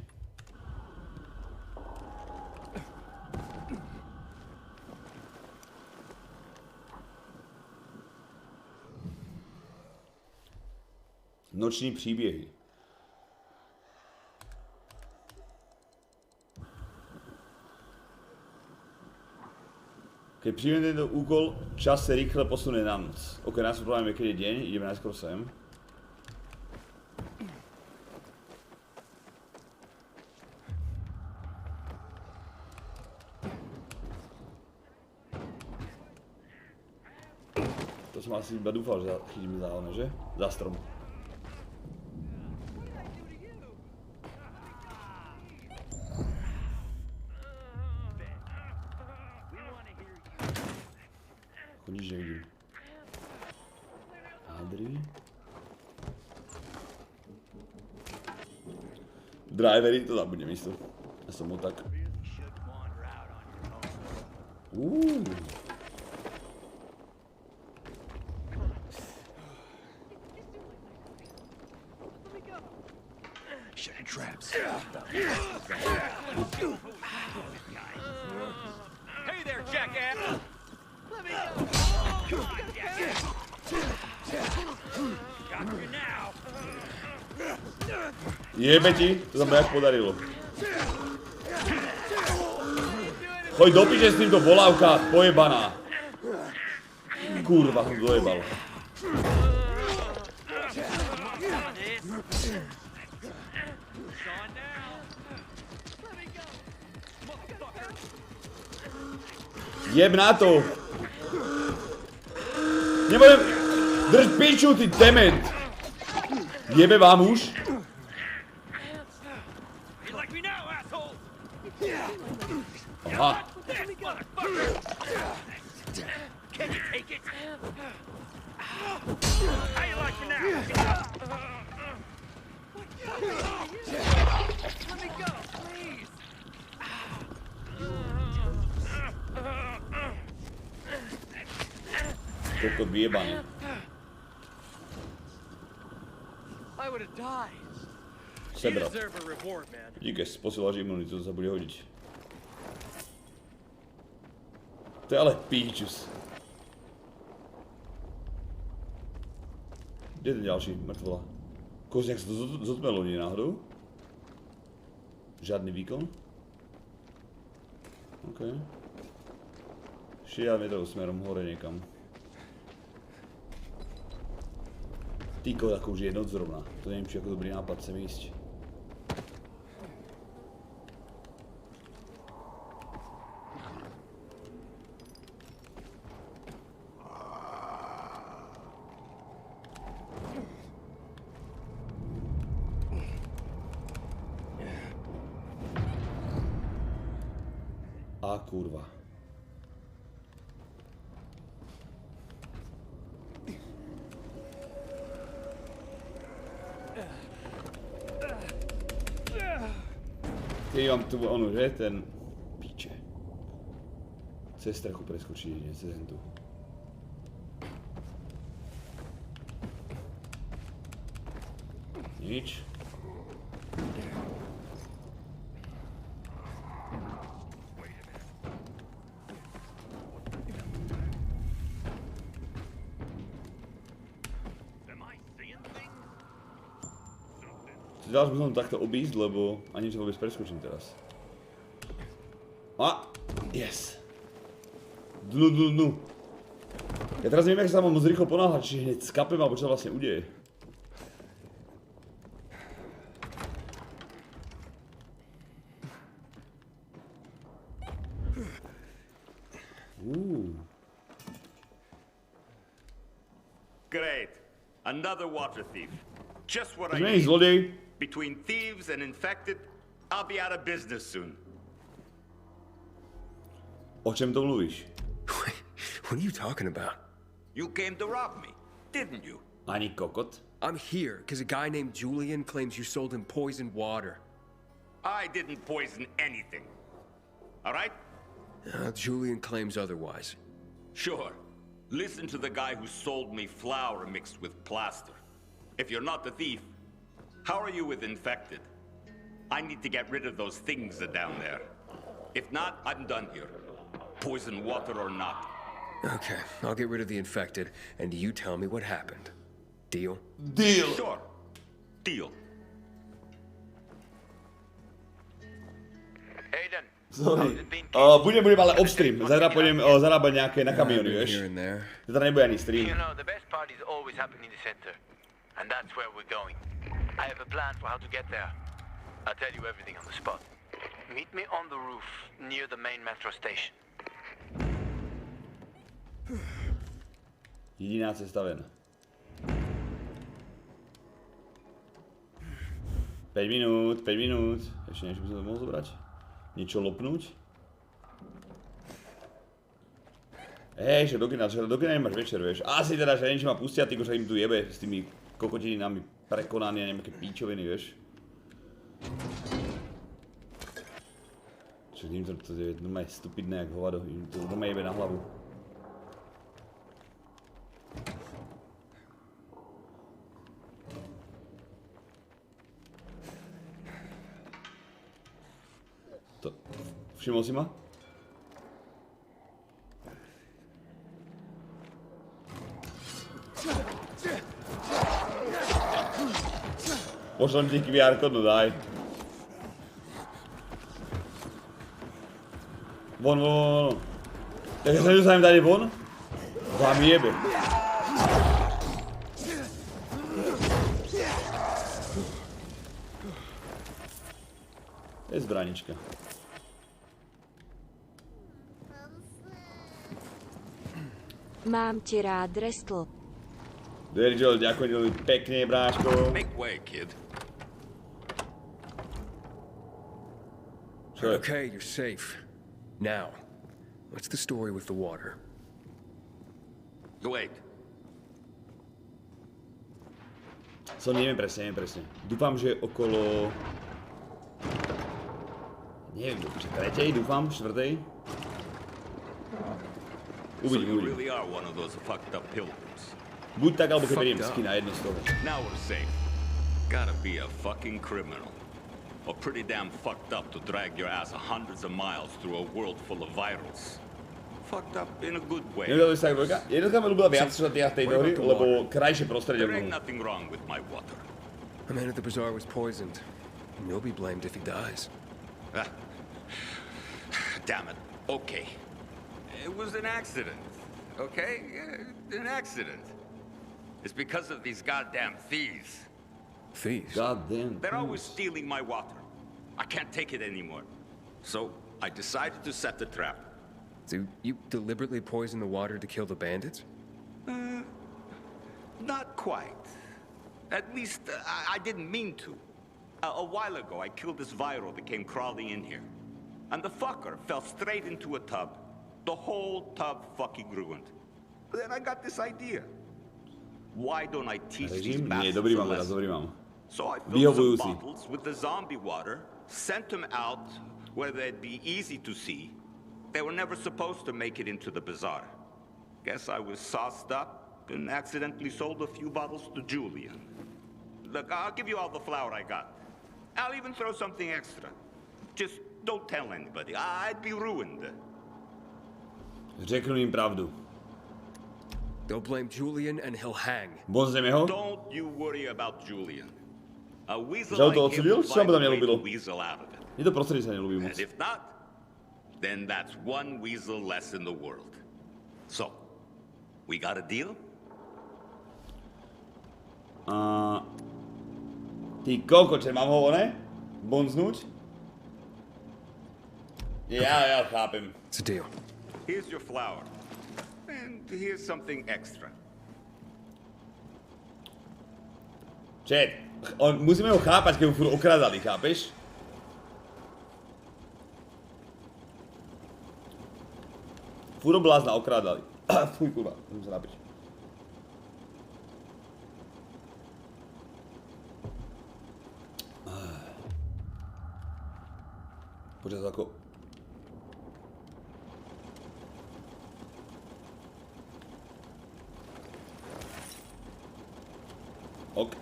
A: Noční příběhy. Keď príjmem tento úkol, čas sa rýchle posunie na noc. Ok, nás probléme, keď je deň, ideme najskôr sem. To som asi iba dúfal, že chytím za ono, že? Za strom. Nič nevidím. Adri. Drivery, to zabudnem isto. Ja som mu tak.
F: Shutting traps.
C: Hey there, jackass! Let me go! Come on, jackass! Got you now!
A: Jebe ti, to sa mi jak podarilo. Choď do piče s týmto volávka, pojebaná. Kurva, som dojebal. Jeb na to! Nebudem... Drž piču, ty dement! Jebe vám už? Aha. Kokot vyjebaný. Sebral. Díky, posielaš imunitu, to sa bude hodiť. To je ale píčus. Kde je ten ďalší mŕtvola? Kozňak sa to zotmelo, nie náhodou? Žiadny výkon? OK. 60 metrov smerom hore niekam. Týko, ako už je noc zrovna. To neviem, či ako dobrý nápad sem ísť. A kurva. Keď mám tu onu, že? Ten... Piče. Cez strechu preskočí, nie cez hentu. Nič. Dal by som takto obísť, lebo ani to vôbec preskočím teraz. A! Yes! Dnu. Ja teraz neviem, jak sa mám moc rýchlo ponáhľať, či hneď skapem, alebo čo sa vlastne udeje.
R: Great. Another water thief. Just what I
A: need.
R: Zlodej. Between thieves and infected, I'll be out of business soon.
A: O čem to mluvíš?
H: What are you talking about?
R: You came to rob me, didn't you?
A: Ani kokot.
H: I'm here because a guy named Julian claims you sold him poisoned water.
R: I didn't poison anything. All right?
H: Julian claims otherwise.
R: Sure. Listen to the guy who sold me flour mixed with plaster. If you're not the thief, how are you with infected? I need to get rid of those things down there. If not, I'm done here. Poison water or not.
H: Okay, I'll get rid of the infected, and you tell me what happened. Deal?
A: Deal!
R: Sure. Deal.
S: Aiden.
A: Sorry. Budem ale off-stream. Zajtra pôjdem zarábať nejaké na kamiony, vieš? Zajtra nebude ani stream.
S: You know, the best parties always happen in the center. And that's where we're going. I have a plan for how to get there. I'll tell you everything on the spot. Meet me on the roof, near the main metro station.
A: Jediná cesta ven. 5 minút. Ešte niečo by som to mohol zobrať? Niečo lopnúť? Hej, že do kina nemáš večer, vieš. Asi teda, že niečo ma pustia, týko, že im tu jebe s tými kokotininami prekonaní a neviem, aké píčoviny, vieš. Čo im to je normálne stupidné, jak hovado, im to normálne jebe na hlavu. Všimol si ma? Pošlem ti QR kód, no daj. Von. Takže sa nedostanem tady von? Vám jebe. Je zbranička.
D: Mám ti rád, Restl.
A: Virgil, ďakujem veľmi pekne, bráško.
R: Make way, kid.
A: Sure.
H: Okay, you're safe. Now, what's the story with the water?
R: Wait.
A: Neviem presne. Dúfam, že okolo... Neviem, či tretej, dúfam, štvrtej. Uvidím. Buď tak, alebo keď beriem sky na jedno z toho.
R: Now we're safe. Gotta be a fucking criminal. Or pretty damn fucked up to drag your ass hundreds of miles through a world full of virals. Fucked up in a good way.
A: Jednotka ma ľúbila viac, čo sa týka tejto hry, lebo krajšie prostredie.
R: There ain't nothing wrong with my water.
H: The man at the bazaar was poisoned. And you'll be blamed if he dies.
R: Damn it. Okay. It was an accident. Okay? An accident. It's because of these goddamn thieves.
H: Thieves?
A: Goddamn.
R: They're always stealing my water. I can't take it anymore. So I decided to set the trap.
H: So you deliberately poisoned the water to kill the bandits?
R: Not quite. At least I didn't mean to. A while ago, I killed this viral that came crawling in here. And the fucker fell straight into a tub. The whole tub fucking ruined. Then I got this idea. Why don't I teach these bastards a lesson? So I filled some bottles with the zombie water, sent them out where they'd be easy to see. They were never supposed to make it into the bazaar. Guess I was sauced up and accidentally sold a few bottles to Julian. Look, I'll give you all the flour I got. I'll even throw something extra. Just don't tell anybody. I'd be ruined.
A: Řeknu im pravdu.
H: They'll blame Julian and he'll hang.
A: Bonzneme ho?
R: Don't you worry about Julian. A weasel
A: like
R: him will find a way to weasel out of it.
A: Je to prostredie sa nelúbi moc.
R: And if not, then that's one weasel less in the world. So, we got a deal?
A: Ty kokoče, mám ho, ne? Bonznúť? Ja chápem.
H: It's a deal.
R: Here's your flour. And here's something extra.
A: Čet, musíme ho chápať, keď ho furt okrádali, chápeš? Furt blázna okrádali. Fuj, kurva, musím sa napiť. Počkaj, to ako... Ok.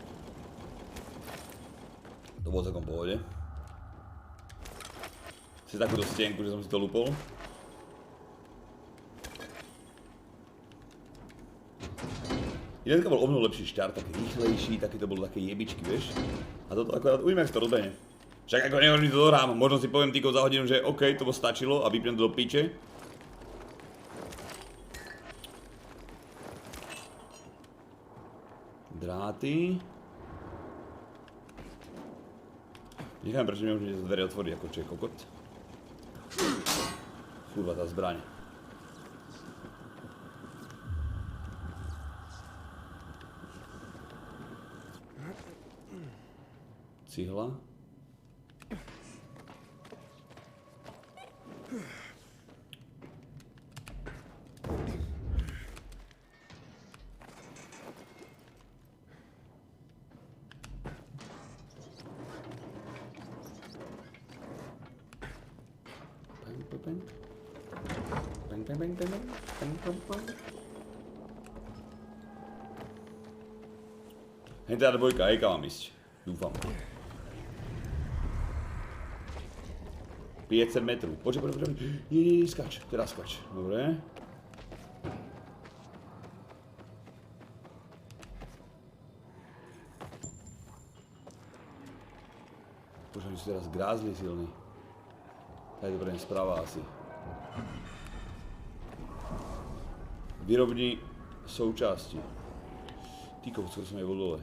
A: To bolo celkom pohode. Si takúto stienku, že som si to lúpol. Jednotka bol o mnoho lepší štart, taký rýchlejší, taký to bolo také jebičky, vieš. A toto akorát uvidíme, jak to rozbehne. Však ako nehovorím, to dohrám, možno si poviem týko za hodinu, že OK, to stačilo a vypnem to do piče. Dráty. Nechávam, prečo nemôžem sa dvere otvoriť, ako čo je kokot. Kurva, tá zbraň. Cihla. Hej, teda dvojka, hej, kam mám ísť? Dúfam. 500 metrov. Počkaj. Skač. Teraz skač. Dobre. Počkaj, že sú teraz grázli silný. Hej, dobre, správa asi. Výrobní součásti. Ty kokos, skoro som jej bol dole.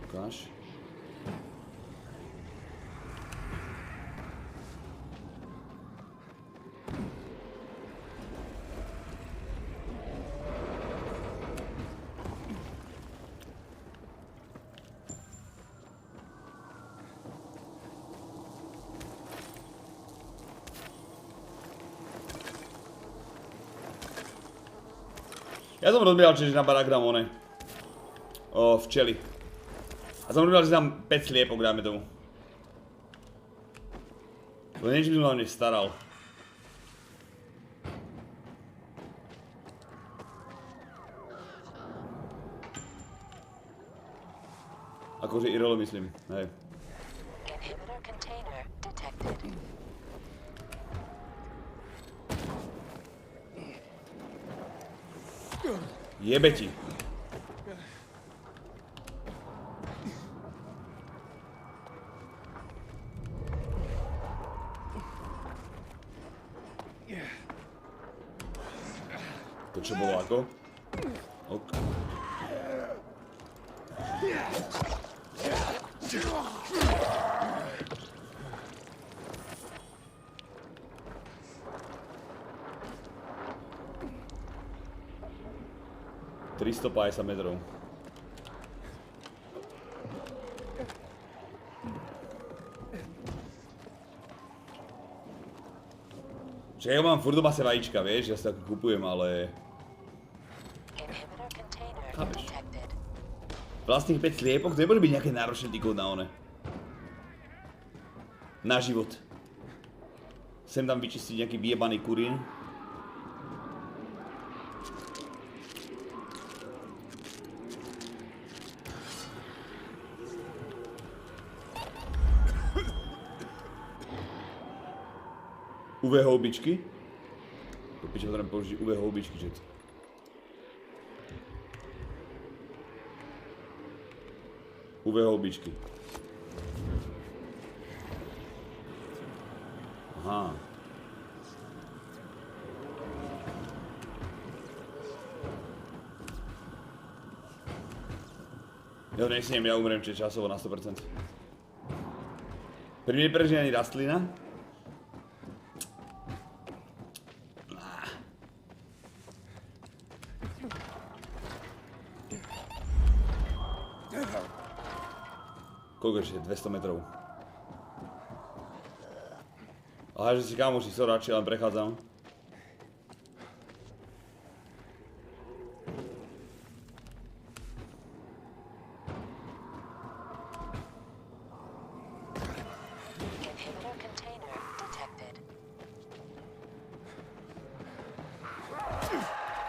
A: Ukáž. Ja som rozbieral, čiže na barák dám one. Včely. A som rozbieral, že dám 5 sliepok, dáme tomu. To niečo by som hlavne staral. Akože Irolo myslím, hej. Jebe ti. To čo bolo ako? Ok. ...350 metrov. Čiže ja mám furt doma se vajíčka, vieš, ja si takú kupujem, ale... Chápeš? Vlastných 5 sliepok, to nemôže byť nejaké náročné týkov na one. Na život. Sem tam vyčistiť nejaký vyjebaný kurín. UV houbičky? Do piče potrebujem použiť UV houbičky, že to? UV houbičky. Aha. Ja to nesniem, ja umrem čiže časovo na 100%. Pri mne neprežije ani rastlina. Koľko ešte? 200 metrov. Ale že si kamoši, so radšej len prechádzam.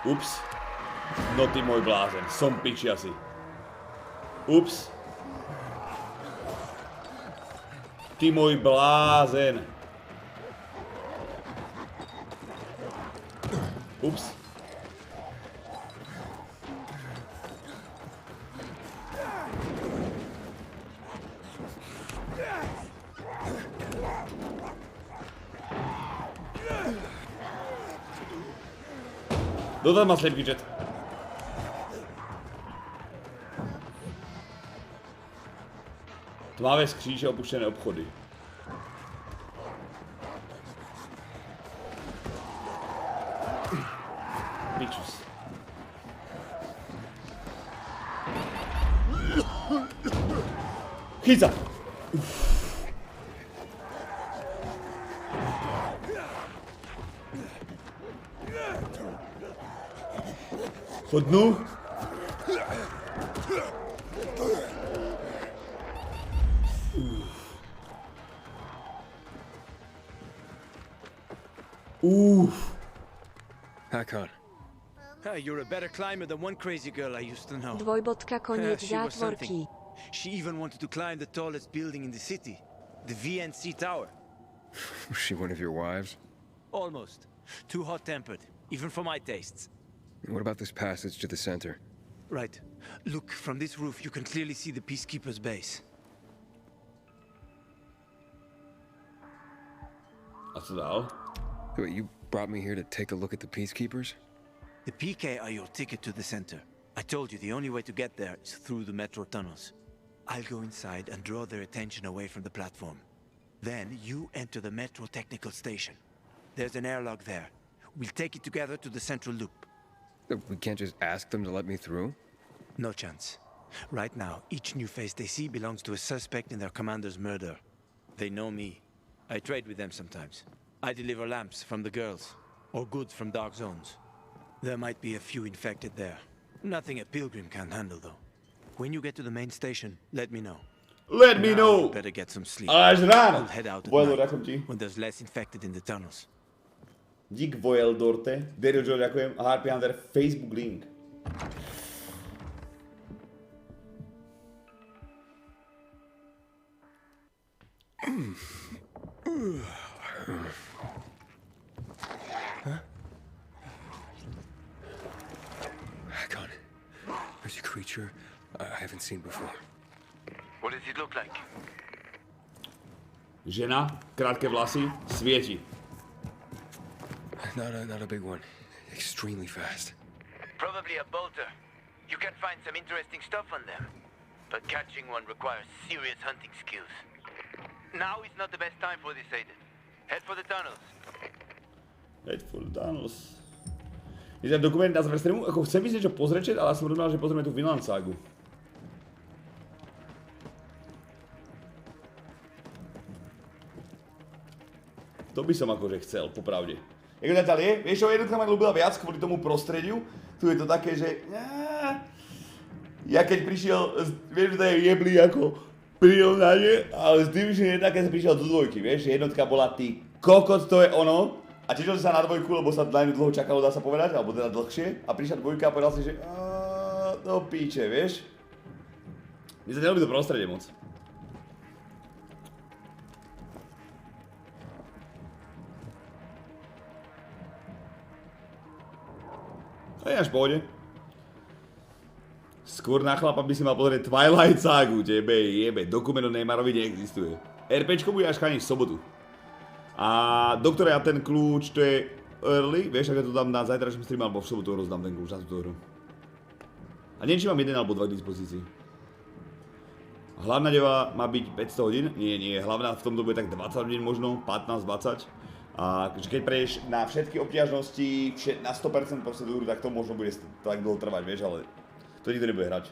A: Ups. No ty môj blázen, som piči asi. Ups. Ty môj blázen. Ups. Dodal ma slepý jet. Tmavé skříže, opuštěné obchody. Pičus. Chyť sa! Chodnú.
H: Hakon.
C: You're a better climber than one crazy girl I used to know.
D: Dvojbodka koniec
C: She was something.
D: zátvorky.
C: She even wanted to climb the tallest building in the city, the VNC Tower.
H: Was she one of your wives?
C: Almost. Too hot-tempered, even for my tastes.
H: What about this passage to the center?
C: Right. Look, from this roof you can clearly see the Peacekeeper's base.
A: A co dál?
H: Wait, you brought me here to take a look at the Peacekeepers?
C: The PK are your ticket to the center. I told you the only way to get there is through the metro tunnels. I'll go inside and draw their attention away from the platform. Then you enter the metro technical station. There's an airlock there. We'll take it together to the central loop.
H: We can't just ask them to let me through?
C: No chance. Right now, each new face they see belongs to a suspect in their commander's murder. They know me. I trade with them sometimes. I deliver lamps from the girls, or goods from dark zones. There might be a few infected there. Nothing a pilgrim can't handle, though. When you get to the main station, let me know.
A: Let me know!
C: Better get some sleep.
A: Až ráno!
C: We'll head out at
A: Vojeldor,
C: night,
A: ďakujem ti.
C: when there's less infected in the tunnels.
A: Dík Vojeldorte. Dario Joe, ďakujem. A Harpy Hunter, Facebook link.
H: Hakon, there's a creature I haven't seen before.
S: What does it look like?
A: Žena, krátke vlasy, svieti.
H: Not a big one. Extremely fast.
S: Probably a bolter. You can find some interesting stuff on them. But catching one requires serious hunting skills. Now is not the best time for this, Aiden. Head for the tunnels.
A: Head for the tunnels. Je ten dokument na záver streamu, ako chcem ísť niečo pozrieť, ale som rozumel, že pozrieme tú Vinland ságu. To by som akože chcel, popravde. Jak to tam je? Vieš čo, jednotka ma ľúbila viac kvôli tomu prostrediu. Tu je to také, že... Ja keď prišiel, vieš, že to je jeblý ako prirovnanie, ale s tým, že jednak keď som prišiel do dvojky, vieš, že jednotka bola ty kokot, to je ono. A tešil som sa na dvojku, lebo sa najmä dlho čakalo, dá sa povedať, alebo teda dlhšie. A prišla dvojka a povedal si, že do píče, vieš. Mne sa nelúbi to prostredie moc. To je až v pohode. Skôr na chlapa by si mal pozrieť Twilight ságu, tebe jebe, dokument o Neymarovi neexistuje. RPčko bude až chrániť v sobotu. A doktora, ja ten kľúč, to je early, vieš, ak ja to dám na zajtrajšom streame, alebo v sobotu rozdám ten kľúč na túto hru. A neviem, či mám jeden alebo dva k dispozícii. Hlavná deva má byť 500 hodín? Nie, hlavná v tomto bude tak 20 hodín možno, 15-20. A keď prejdeš na všetky obťažnosti, na 100% proste do hru, tak to možno bude tak dlho trvať, vieš, ale to nikto nebude hrať.